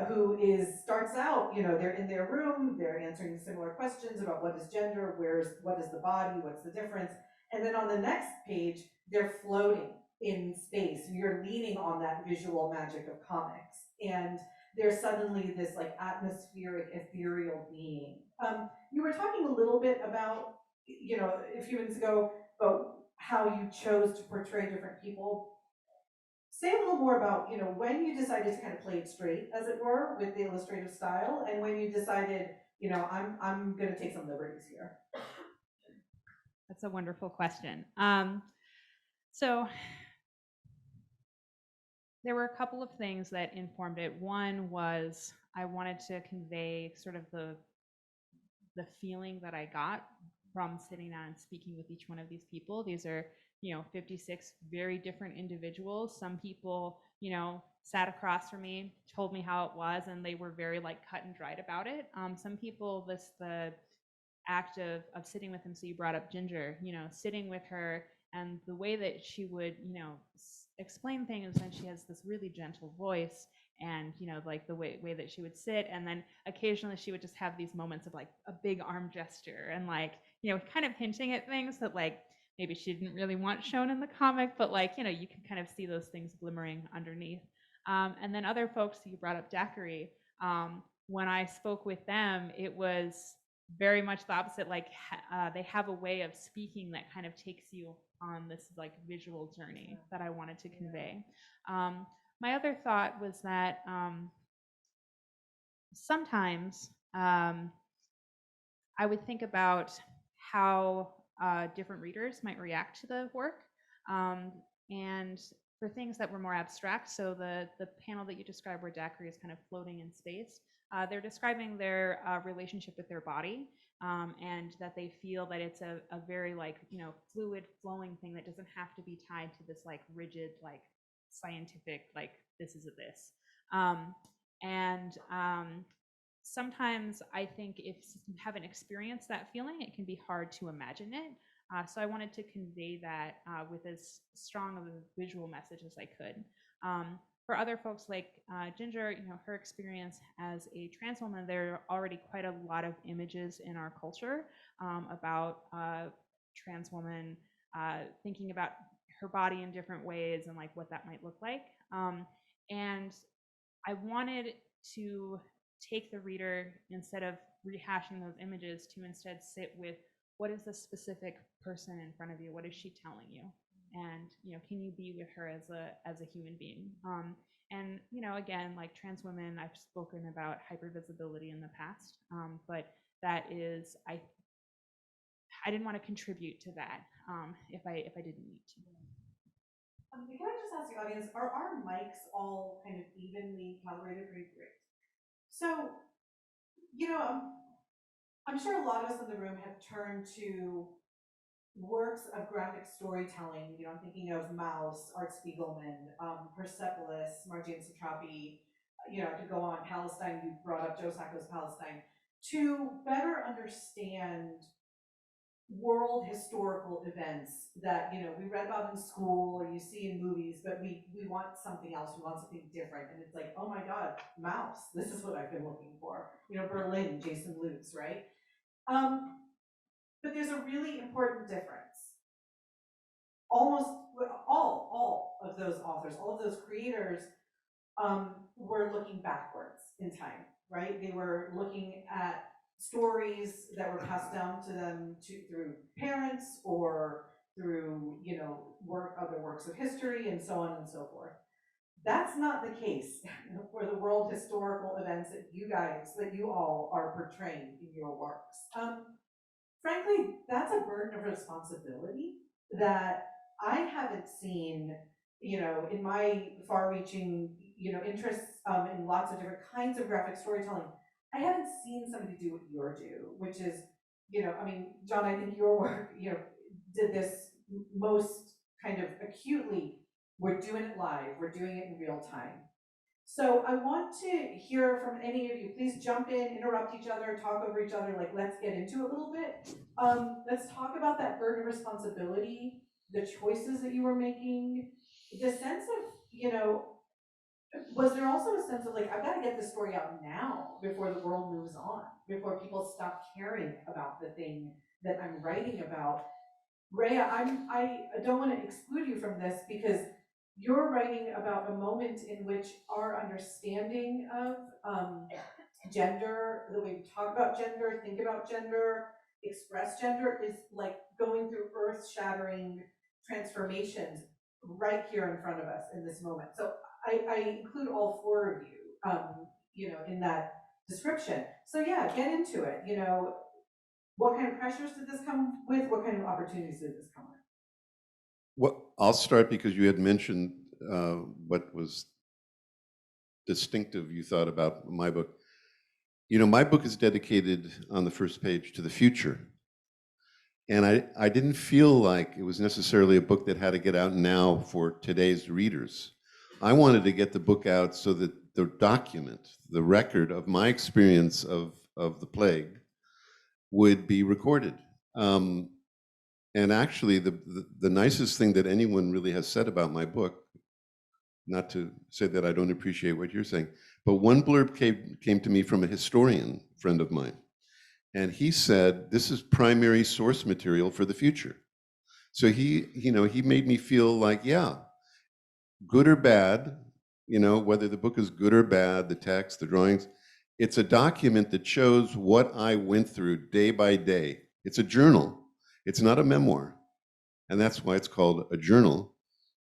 who starts out, they're in their room, they're answering similar questions about what is gender, what is the body, what's the difference, and then on the next page, they're floating in space, and you're leaning on that visual magic of comics, and they're suddenly this like atmospheric, ethereal being. You were talking a little bit about, a few minutes ago, about how you chose to portray different people. Say a little more about, when you decided to kind of play it straight, as it were, with the illustrative style, and when you decided, I'm going to take some liberties here. That's a wonderful question. So there were a couple of things that informed it. One was I wanted to convey sort of the feeling that I got from sitting down and speaking with each one of these people. These are, 56 very different individuals. Some people, sat across from me, told me how it was, and they were very like cut and dried about it. Some people, the act of sitting with them. So you brought up Ginger, sitting with her and the way that she would, explain things, and she has this really gentle voice, and like the way that she would sit, and then occasionally she would just have these moments of like a big arm gesture and like, kind of hinting at things that like maybe she didn't really want shown in the comic, but like, you can kind of see those things glimmering underneath. And then other folks, you brought up Daiquiri. When I spoke with them, it was very much the opposite. Like they have a way of speaking that kind of takes you on this like visual journey that I wanted to convey. My other thought was that sometimes I would think about how different readers might react to the work, and for things that were more abstract. So the panel that you described where Daiquiri is kind of floating in space, they're describing their relationship with their body, and that they feel that it's a very like, fluid flowing thing that doesn't have to be tied to this like rigid, like scientific, like this is a this. Sometimes I think if you haven't experienced that feeling, it can be hard to imagine it. So I wanted to convey that with as strong of a visual message as I could. For other folks like Ginger, her experience as a trans woman, there are already quite a lot of images in our culture about trans women thinking about her body in different ways and like what that might look like. And I wanted to take the reader, instead of rehashing those images, to instead sit with what is the specific person in front of you? What is she telling you? And can you be with her as a human being? And again, like trans women, I've spoken about hypervisibility in the past, but that is, I didn't want to contribute to that if I didn't need to. Can I just ask the audience, are our mics all kind of evenly calibrated? Pretty great. So, I'm sure a lot of us in the room have turned to works of graphic storytelling. I'm thinking of Mouse, Art Spiegelman, Persepolis, Marjane Satrapi. I could go on. Palestine, you brought up Joe Sacco's Palestine, to better understand world historical events that we read about in school or you see in movies, but we want something else. We want something different, and it's like, oh my God, Mouse! This is what I've been looking for. Berlin, Jason Lutz, right? But there's a really important difference. Almost all of those authors, all of those creators, were looking backwards in time, right? They were looking at stories that were passed down to them through parents or through other works of history and so on and so forth. That's not the case for the world historical events that you all are portraying in your works. Frankly, that's a burden of responsibility that I haven't seen, in my far-reaching, interests in lots of different kinds of graphic storytelling. I haven't seen somebody do what you do, which is, John, I think your work, did this most kind of acutely. We're doing it live. We're doing it in real time. So I want to hear from any of you. Please jump in, interrupt each other, talk over each other. Like, let's get into it a little bit. Let's talk about that burden of responsibility, the choices that you were making, the sense of, was there also a sense of like, I've got to get this story out now before the world moves on, before people stop caring about the thing that I'm writing about? Rhea, I don't want to exclude you from this because you're writing about a moment in which our understanding of gender, the way we talk about gender, think about gender, express gender, is like going through earth-shattering transformations right here in front of us in this moment. So I include all four of you, in that description. So yeah, get into it. What kind of pressures did this come with? What kind of opportunities did this come with? Well, I'll start because you had mentioned what was distinctive you thought about my book. My book is dedicated on the first page to the future. And I didn't feel like it was necessarily a book that had to get out now for today's readers. I wanted to get the book out so that the document, the record of my experience of the plague would be recorded. And actually, the nicest thing that anyone really has said about my book, not to say that I don't appreciate what you're saying, but one blurb came to me from a historian friend of mine. And he said, this is primary source material for the future. So he made me feel like, yeah, good or bad, whether the book is good or bad, the text, the drawings, it's a document that shows what I went through day by day. It's a journal. It's not a memoir. And that's why it's called a journal.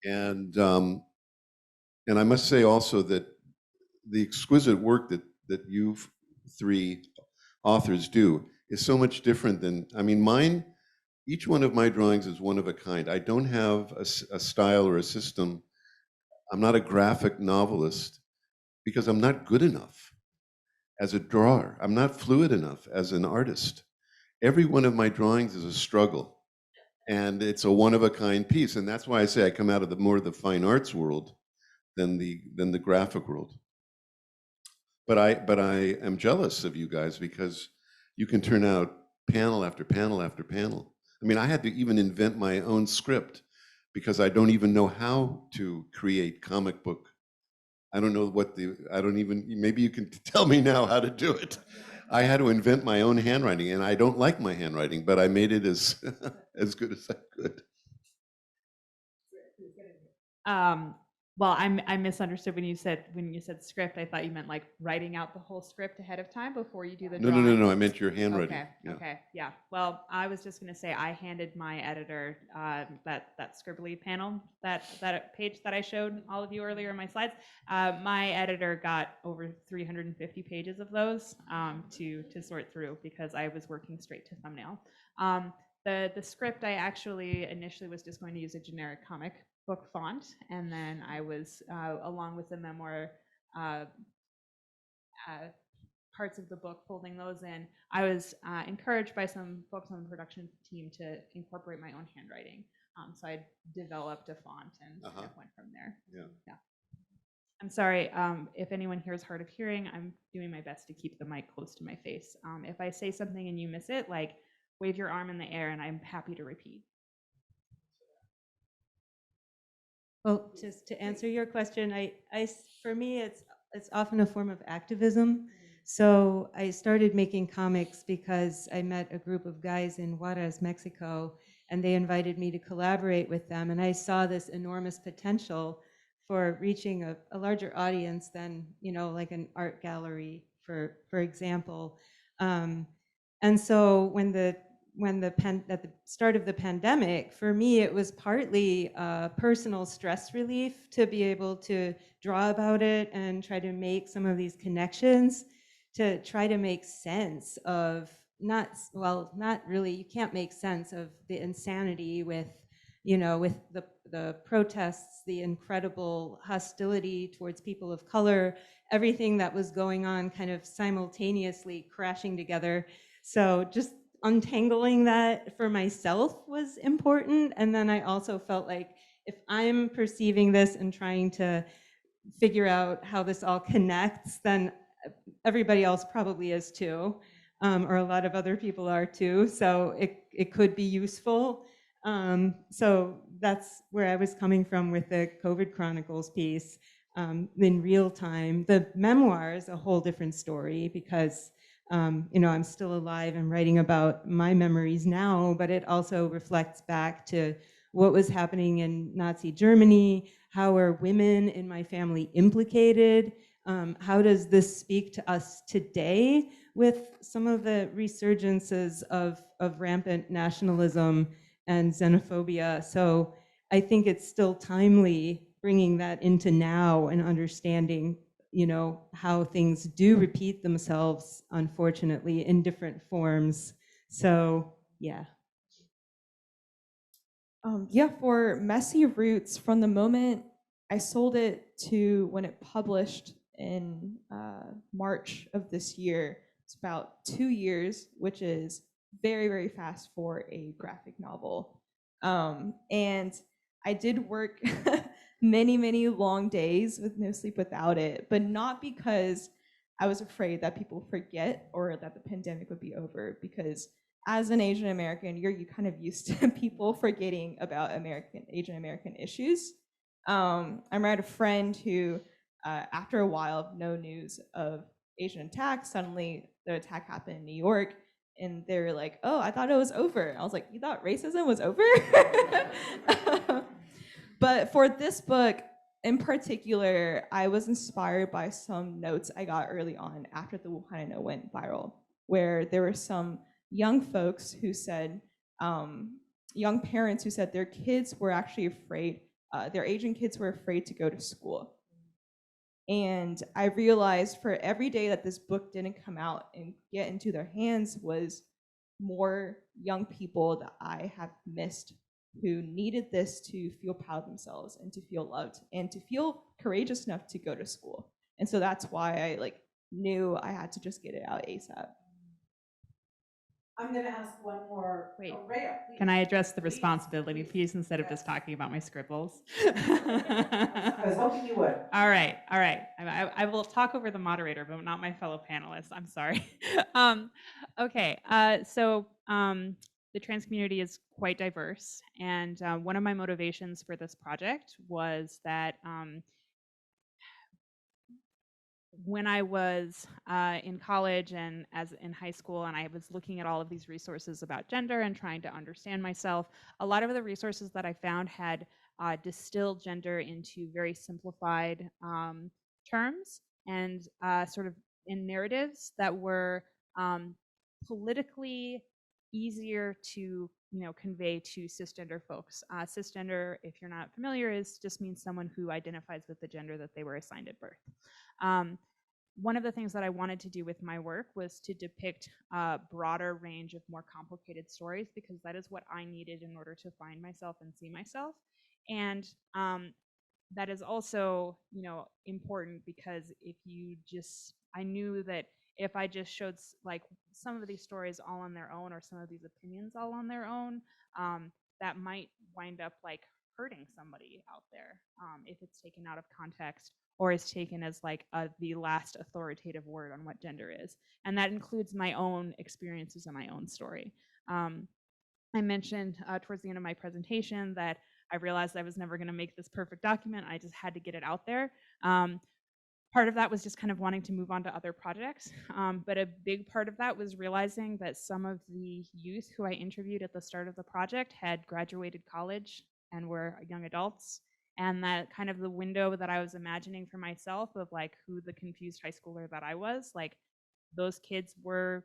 And I must say also that the exquisite work that you three authors do is so much different than, mine, each one of my drawings is one of a kind. I don't have a style or a system. I'm not a graphic novelist because I'm not good enough as a drawer. I'm not fluid enough as an artist. Every one of my drawings is a struggle, and it's a one-of-a-kind piece. And that's why I say I come out of more of the fine arts world than the graphic world. But I am jealous of you guys because you can turn out panel after panel after panel I mean, I had to even invent my own script because I don't even know how to create comic book. I don't know I don't even, maybe you can tell me now how to do it. I had to invent my own handwriting, and I don't like my handwriting, but I made it as, as good as I could. Well, I misunderstood when you said script. I thought you meant like writing out the whole script ahead of time before you do the No, drawing. no, no, no, I meant your handwriting. Okay. Yeah. Okay. Yeah. Well, I was just going to say I handed my editor that scribbly panel, that page that I showed all of you earlier in my slides. My editor got over 350 pages of those to sort through because I was working straight to thumbnail. The script I actually initially was just going to use a generic comic book font, and then I was along with the memoir parts of the book, folding those in. I was encouraged by some folks on the production team to incorporate my own handwriting. So I developed a font and kind of went from there. Yeah. I'm sorry if anyone here is hard of hearing. I'm doing my best to keep the mic close to my face. If I say something and you miss it, like wave your arm in the air, and I'm happy to repeat. Well, just to answer your question, for me, it's often a form of activism. So I started making comics because I met a group of guys in Juarez, Mexico, and they invited me to collaborate with them. And I saw this enormous potential for reaching a larger audience than, like an art gallery, for example. And so at the start of the pandemic, for me, it was partly personal stress relief to be able to draw about it and try to make some of these connections, to try to make sense of not really, you can't make sense of the insanity with the protests, the incredible hostility towards people of color, everything that was going on kind of simultaneously crashing together. So just untangling that for myself was important. And then I also felt like if I'm perceiving this and trying to figure out how this all connects, then everybody else probably is too, or a lot of other people are too. So it could be useful. So that's where I was coming from with the COVID Chronicles piece in real time. The memoirs, a whole different story, because I'm still alive and writing about my memories now, but it also reflects back to what was happening in Nazi Germany. How are women in my family implicated? How does this speak to us today with some of the resurgences of rampant nationalism and xenophobia? So I think it's still timely bringing that into now and understanding how things do repeat themselves, unfortunately, in different forms. So, yeah. For Messy Roots, from the moment I sold it to when it published in March of this year, it's about 2 years, which is very, very fast for a graphic novel. And I did work many, many long days with no sleep without it, but not because I was afraid that people forget or that the pandemic would be over, because as an Asian American, you kind of used to people forgetting about Asian American issues. I met a friend who, after a while of no news of Asian attacks, suddenly the attack happened in New York, and they were like, "Oh, I thought it was over." I was like, "You thought racism was over?" But for this book in particular, I was inspired by some notes I got early on after the Wuhan went viral, where there were some young folks who said, young parents who said their kids were actually afraid, their Asian kids were afraid to go to school. And I realized for every day that this book didn't come out and get into their hands was more young people that I have missed, who needed this to feel proud of themselves and to feel loved and to feel courageous enough to go to school. And so that's why I knew I had to just get it out ASAP. I'm gonna ask one more. Wait, Rhea, can I address the responsibility piece instead of just talking about my scribbles? I was hoping you would. All right. I will talk over the moderator, but not my fellow panelists. I'm sorry. Okay. So the trans community is quite diverse, and one of my motivations for this project was that when I was in college and as in high school, and I was looking at all of these resources about gender and trying to understand myself, a lot of the resources that I found had distilled gender into very simplified terms and sort of in narratives that were politically easier to convey to cisgender folks. Cisgender, if you're not familiar, just means someone who identifies with the gender that they were assigned at birth. One of the things that I wanted to do with my work was to depict a broader range of more complicated stories, because that is what I needed in order to find myself and see myself. And that is also, important because I knew that if I just showed like some of these stories all on their own, or some of these opinions all on their own, that might wind up like hurting somebody out there if it's taken out of context, or is taken as like the last authoritative word on what gender is. And that includes my own experiences and my own story. I mentioned towards the end of my presentation that I realized I was never going to make this perfect document. I just had to get it out there. Part of that was just kind of wanting to move on to other projects. But a big part of that was realizing that some of the youth who I interviewed at the start of the project had graduated college and were young adults. And that kind of the window that I was imagining for myself of like who the confused high schooler that I was, like those kids were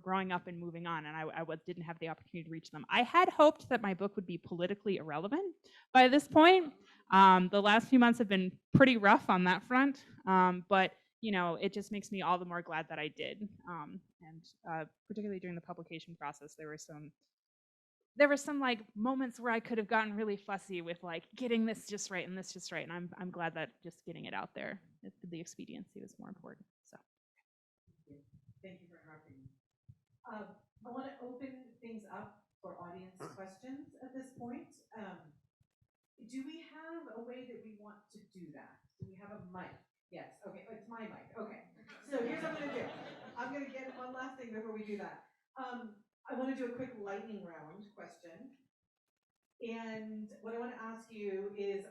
growing up and moving on, and I didn't have the opportunity to reach them. I had hoped that my book would be politically irrelevant by this point. The last few months have been pretty rough on that front, but it just makes me all the more glad that I did. And particularly during the publication process, there were some like moments where I could have gotten really fussy with like getting this just right and this just right, and I'm glad that just getting it out there, the expediency was more important. So. Thank you for interrupting me. I want to open things up for audience questions at this point. Do we have a way that we want to do that? Do we have a mic? Yes. Okay. It's my mic. Okay. So here's what I'm going to do. I'm going to get one last thing before we do that. I want to do a quick lightning round question. And what I want to ask you is,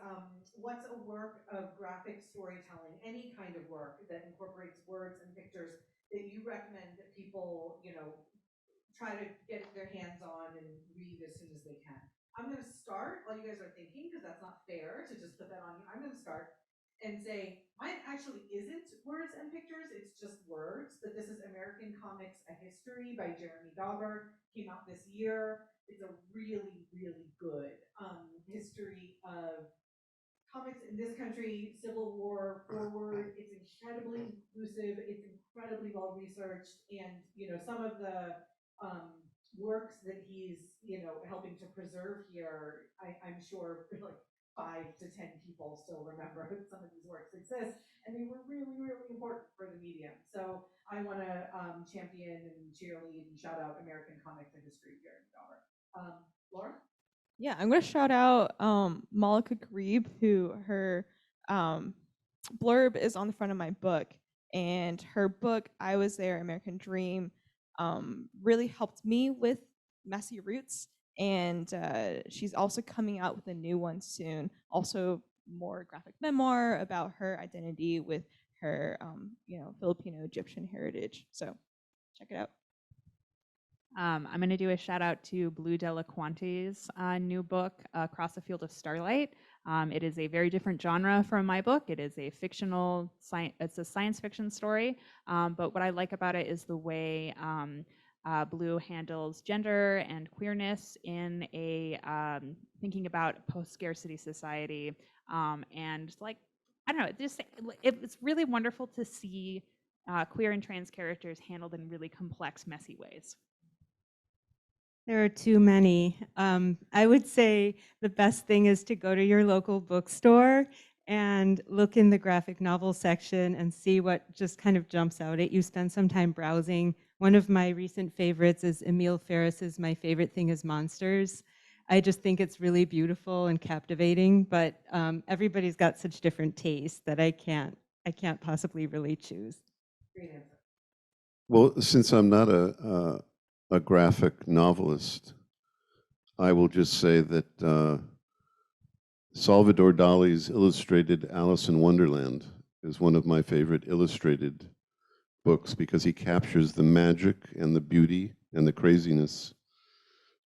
what's a work of graphic storytelling, any kind of work that incorporates words and pictures, that you recommend that people, try to get their hands on and read as soon as they can? I'm going to start while you guys are thinking, because that's not fair to just put that on you. I'm going to start and say, mine actually isn't words and pictures, it's just words, but this is American Comics, A History by Jeremy Dauber, came out this year. It's a really, really good history of comics in this country, Civil War forward. It's incredibly inclusive, it's incredibly well researched, and some of the works that he's helping to preserve here, I'm sure like 5 to 10 people still remember that some of these works exist, and they were really, really important for the medium. So I want to champion and cheerlead and shout out American Comics, A History, Jeremy Dauber. Laura? Yeah, I'm going to shout out Malika Gharib, who her blurb is on the front of my book. And her book, I Was There, American Dream, really helped me with messy roots. And she's also coming out with a new one soon. Also more graphic memoir about her identity with her, Filipino Egyptian heritage. So check it out. I'm going to do a shout out to Blue Delaquante's new book, Across the Field of Starlight. It is a very different genre from my book. It is a it's a science fiction story. But what I like about it is the way Blue handles gender and queerness in a thinking about post-scarcity society. And like, I don't know, it's really wonderful to see queer and trans characters handled in really complex, messy ways. There are too many. I would say the best thing is to go to your local bookstore and look in the graphic novel section and see what just kind of jumps out at you. Spend some time browsing. One of my recent favorites is Emil Ferris's My Favorite Thing is Monsters. I just think it's really beautiful and captivating, but everybody's got such different tastes that I can't possibly really choose. Great answer. Well, since I'm not a a graphic novelist, I will just say that Salvador Dali's illustrated Alice in Wonderland is one of my favorite illustrated books because he captures the magic and the beauty and the craziness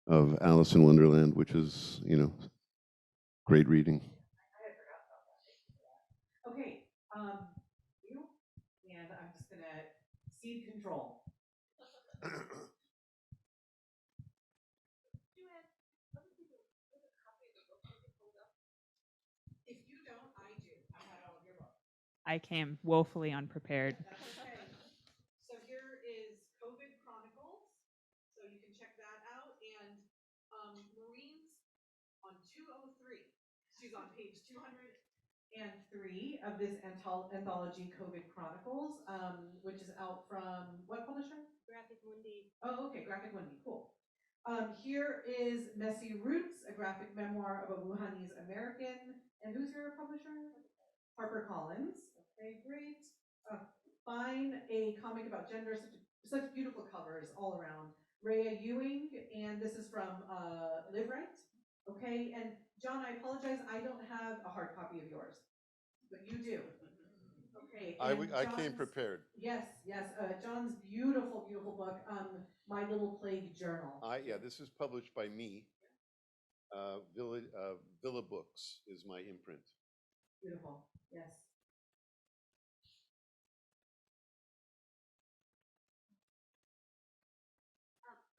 of Alice in Wonderland, which is, you know, great reading. Okay, you, and I'm just gonna cede control. If you don't, I do. I had all of your books. I came woefully unprepared. That's okay. So here is COVID Chronicles. So you can check that out. And Maureen's on 203. She's on page 203 of this anthology COVID Chronicles, which is out from what publisher? Graphic Mundi. Oh, okay, Graphic Mundi, cool. Here is Messy Roots, a graphic memoir of a Wuhanese American. And who's your publisher? HarperCollins. Okay, great. Find a comic about gender, such beautiful covers all around. Rhea Ewing, and this is from Live Right. Okay, and John, I apologize, I don't have a hard copy of yours, but you do. Okay. I came prepared. Yes, yes. John's beautiful, beautiful book, My Little Plague Journal. Yeah, this is published by me. Villa Books is my imprint. Beautiful. Yes.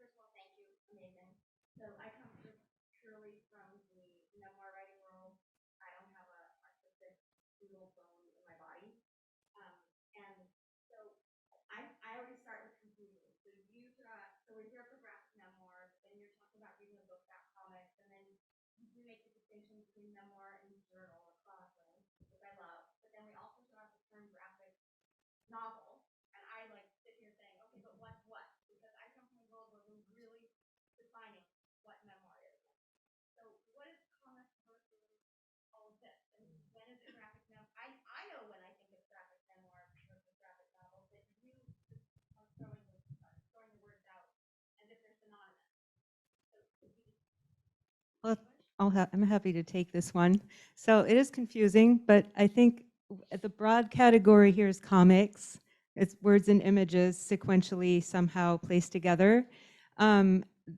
First of all, thank you. Amazing. So I come purely from the memoir writing world. I don't have a artistic doodle bone in my body. And so I already start with confusion. So we're here for graphic memoirs, then you're talking about reading a book about comics, and then you do make the distinction between memoir and journal or chronicling, which I love. But then we also throw out the term graphic novel, and I like sit here saying, okay, but what's what? Because I come from a world where we're really defining what memoir is. So what is comics versus all of this? And when is it graphic memoir? I know when I think of graphic memoir versus graphic novel, but you just are throwing the words out as if they're synonymous. Well, I'm happy to take this one. So it is confusing, but I think the broad category here is comics. It's words and images sequentially somehow placed together.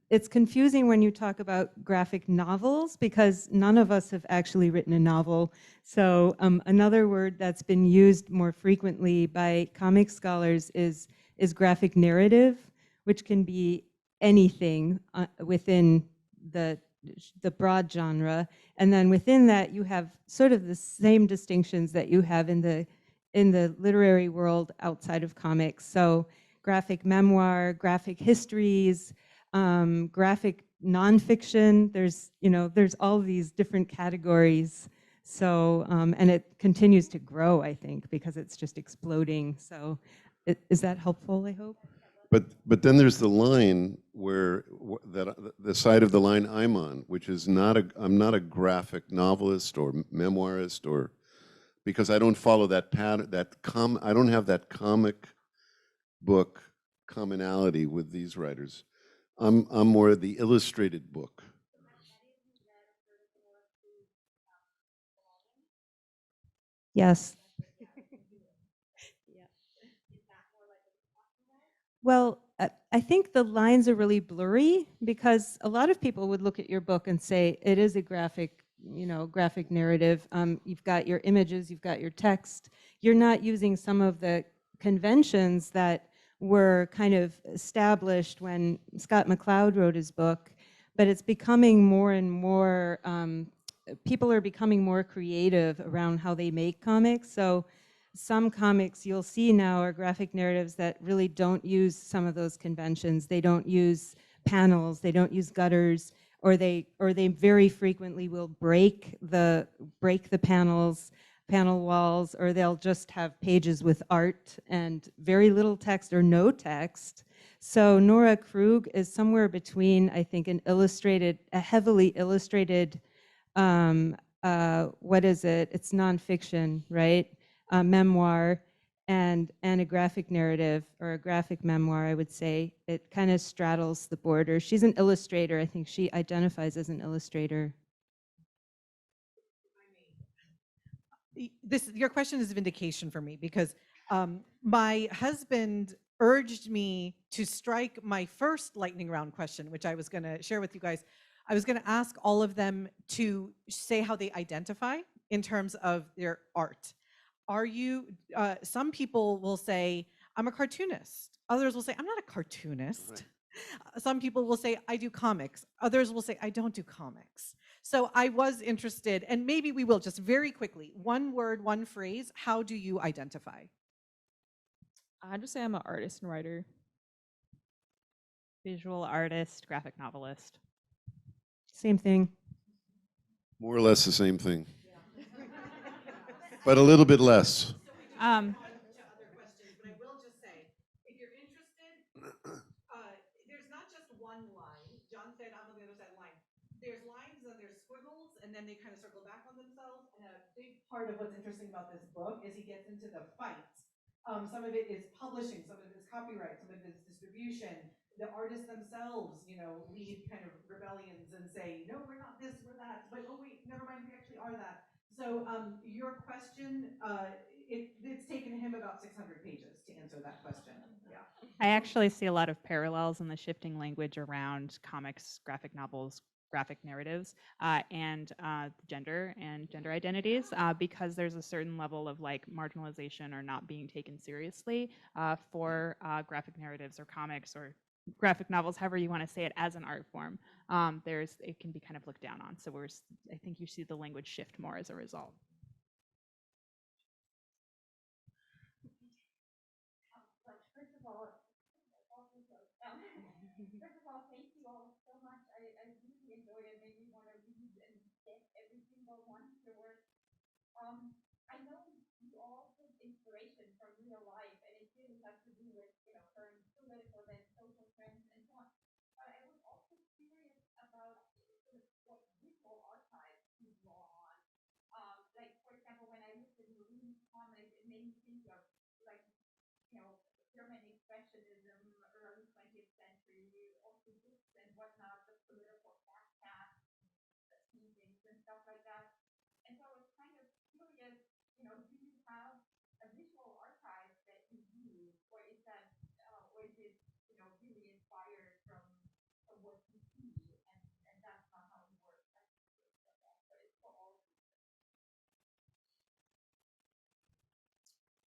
It's confusing when you talk about graphic novels because none of us have actually written a novel. So another word that's been used more frequently by comic scholars is graphic narrative, which can be anything within the broad genre, and then within that you have sort of the same distinctions that you have in the literary world outside of comics. So graphic memoir, graphic histories, graphic nonfiction. There's all these different categories. So and it continues to grow, I think, because it's just exploding. So is that helpful? I hope. But then there's the line where the side of the line I'm on, which is I'm not a graphic novelist or memoirist, or because I don't follow that pattern. I don't have that comic book commonality with these writers. I'm more the illustrated book. Yes. Well, I think the lines are really blurry because a lot of people would look at your book and say it is a graphic narrative. You've got your images, you've got your text. You're not using some of the conventions that were kind of established when Scott McCloud wrote his book, but it's becoming more and more, people are becoming more creative around how they make comics. So some comics you'll see now are graphic narratives that really don't use some of those conventions. They don't use panels, they don't use gutters, or they very frequently will break the panel walls, or they'll just have pages with art and very little text or no text. So Nora Krug is somewhere between, I think, a heavily illustrated, what is it? It's nonfiction, right? Memoir, and a graphic narrative or a graphic memoir, I would say. It kind of straddles the border. She's an illustrator. I think she identifies as an illustrator. Your question is a vindication for me because my husband urged me to strike my first lightning round question, which I was going to share with you guys. I was going to ask all of them to say how they identify in terms of their art. Are you, some people will say, I'm a cartoonist. Others will say, I'm not a cartoonist. Right. Some people will say, I do comics. Others will say, I don't do comics. So I was interested, and maybe we will just very quickly, one word, one phrase, how do you identify? I'd just say I'm an artist and writer. Visual artist, graphic novelist. Same thing. More or less the same thing. But a little bit less. To other questions, but I will just say, if you're interested, there's not just one line. John said, I'm on the other side of the line. There's lines and there's squiggles, and then they kind of circle back on themselves. And a big part of what's interesting about this book is he gets into the fight. Some of it is publishing, some of it is copyright, some of it is distribution. The artists themselves, lead kind of rebellions and say, no, we're not this, we're that. But oh wait, never mind, we actually are that. So your question, it's taken him about 600 pages to answer that question. Yeah. I actually see a lot of parallels in the shifting language around comics, graphic novels, graphic narratives, and gender and gender identities, because there's a certain level of like marginalization or not being taken seriously for graphic narratives or comics or graphic novels, however you want to say it, as an art form. It can be kind of looked down on. So I think you see the language shift more as a result. First of all, thank you all so much. I really enjoyed it. Made me want to read and get every single one of your work. I know you all took inspiration from real life, and it really has to do with current political and social trends and so on. But I was also curious about sort of what visual archives you draw on. Like for example, when I looked at Maureen's comic, it made me think of like German expressionism, early 20th century, also books and whatnot, the political backcast, the paintings and stuff like that. And so I was kind of curious, do you have a visual archive that you use, or is that, or is it, really inspired from what you see, and that's not how it works? But it's for all.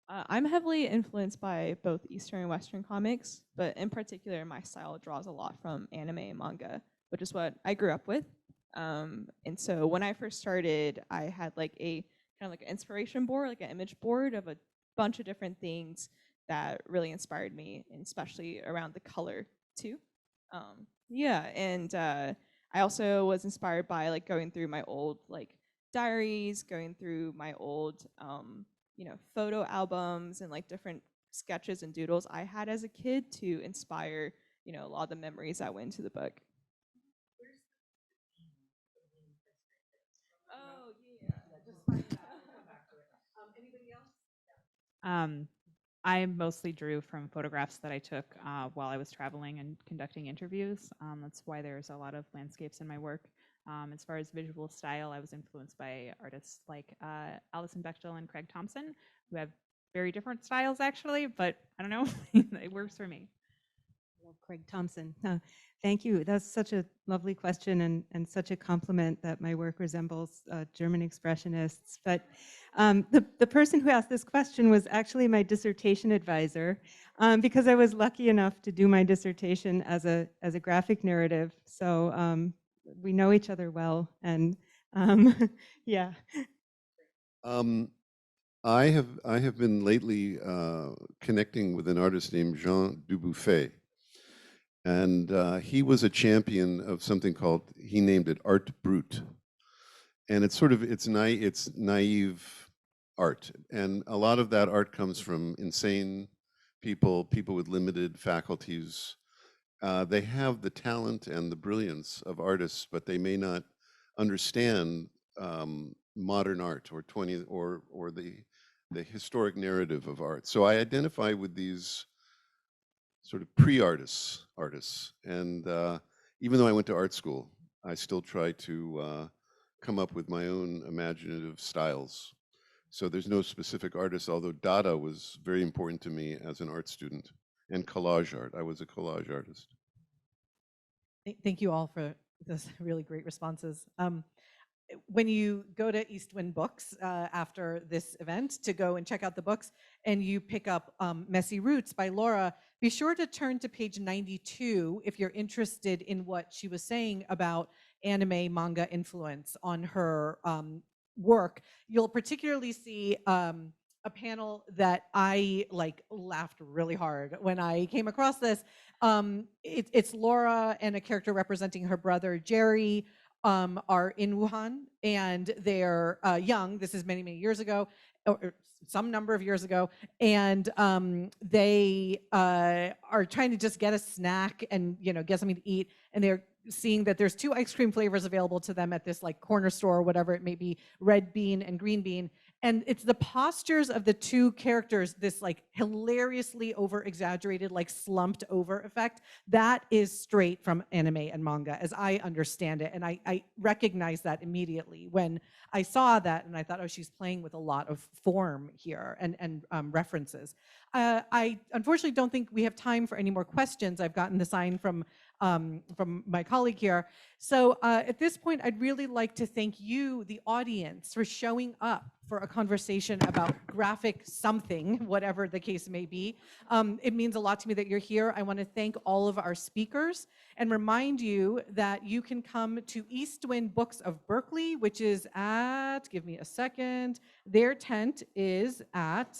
I'm heavily influenced by both Eastern and Western comics, but in particular, my style draws a lot from anime and manga, which is what I grew up with. And so when I first started, I had like a kind of like an inspiration board, like an image board of a bunch of different things that really inspired me, and especially around the color too. I also was inspired by like going through my old like diaries, going through my old photo albums and like different sketches and doodles I had as a kid to inspire, a lot of the memories that went into the book. Oh, yeah. Anybody else? I mostly drew from photographs that I took while I was traveling and conducting interviews. That's why there's a lot of landscapes in my work. As far as visual style, I was influenced by artists like Alison Bechdel and Craig Thompson, who have very different styles actually, but I don't know, it works for me. Craig Thompson. Thank you. That's such a lovely question and such a compliment that my work resembles German expressionists. But the person who asked this question was actually my dissertation advisor, because I was lucky enough to do my dissertation as a graphic narrative. So we know each other well, and yeah. I have been lately connecting with an artist named Jean Dubuffet, and he was a champion of something called, he named it art brut, and it's naive art, and a lot of that art comes from insane people with limited faculties. They have the talent and the brilliance of artists, but they may not understand modern art or the the historic narrative of art. So I identify with these sort of pre-artists, and even though I went to art school, I still try to come up with my own imaginative styles. So there's no specific artist, although Dada was very important to me as an art student, and collage art. I was a collage artist. Thank you all for those really great responses. When you go to East Wind Books after this event to go and check out the books, and you pick up Messy Roots by Laura, be sure to turn to page 92 if you're interested in what she was saying about anime manga influence on her work. You'll particularly see a panel that I laughed really hard when I came across this. It's Laura and a character representing her brother Jerry are in Wuhan, and they're young. This is many, many years ago, or some number of years ago, and they are trying to just get a snack and get something to eat, and they're seeing that there's 2 ice cream flavors available to them at this corner store or whatever it may be, red bean and green bean. And it's the postures of the 2 characters, this hilariously over-exaggerated, slumped over effect, that is straight from anime and manga, as I understand it. And I recognized that immediately when I saw that, and I thought, oh, she's playing with a lot of form here and references. I unfortunately don't think we have time for any more questions. I've gotten the sign from my colleague here. So at this point, I'd really like to thank you, the audience, for showing up for a conversation about graphic something, whatever the case may be. It means a lot to me that you're here. I want to thank all of our speakers and remind you that you can come to East Wind Books of Berkeley, which is at, give me a second, their tent is at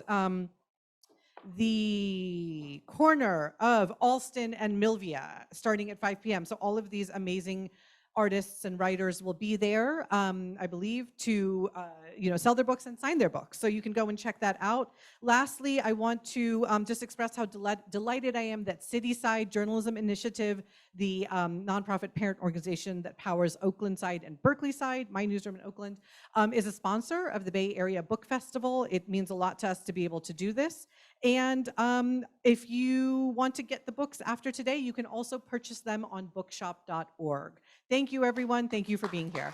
the corner of Alston and Milvia, starting at 5 p.m. So all of these amazing artists and writers will be there, I believe, to sell their books and sign their books. So you can go and check that out. Lastly, I want to just express how delighted I am that Cityside Journalism Initiative, the nonprofit parent organization that powers Oakland Side and Berkeley Side, my newsroom in Oakland, is a sponsor of the Bay Area Book Festival. It means a lot to us to be able to do this. And if you want to get the books after today, you can also purchase them on bookshop.org. Thank you, everyone. Thank you for being here.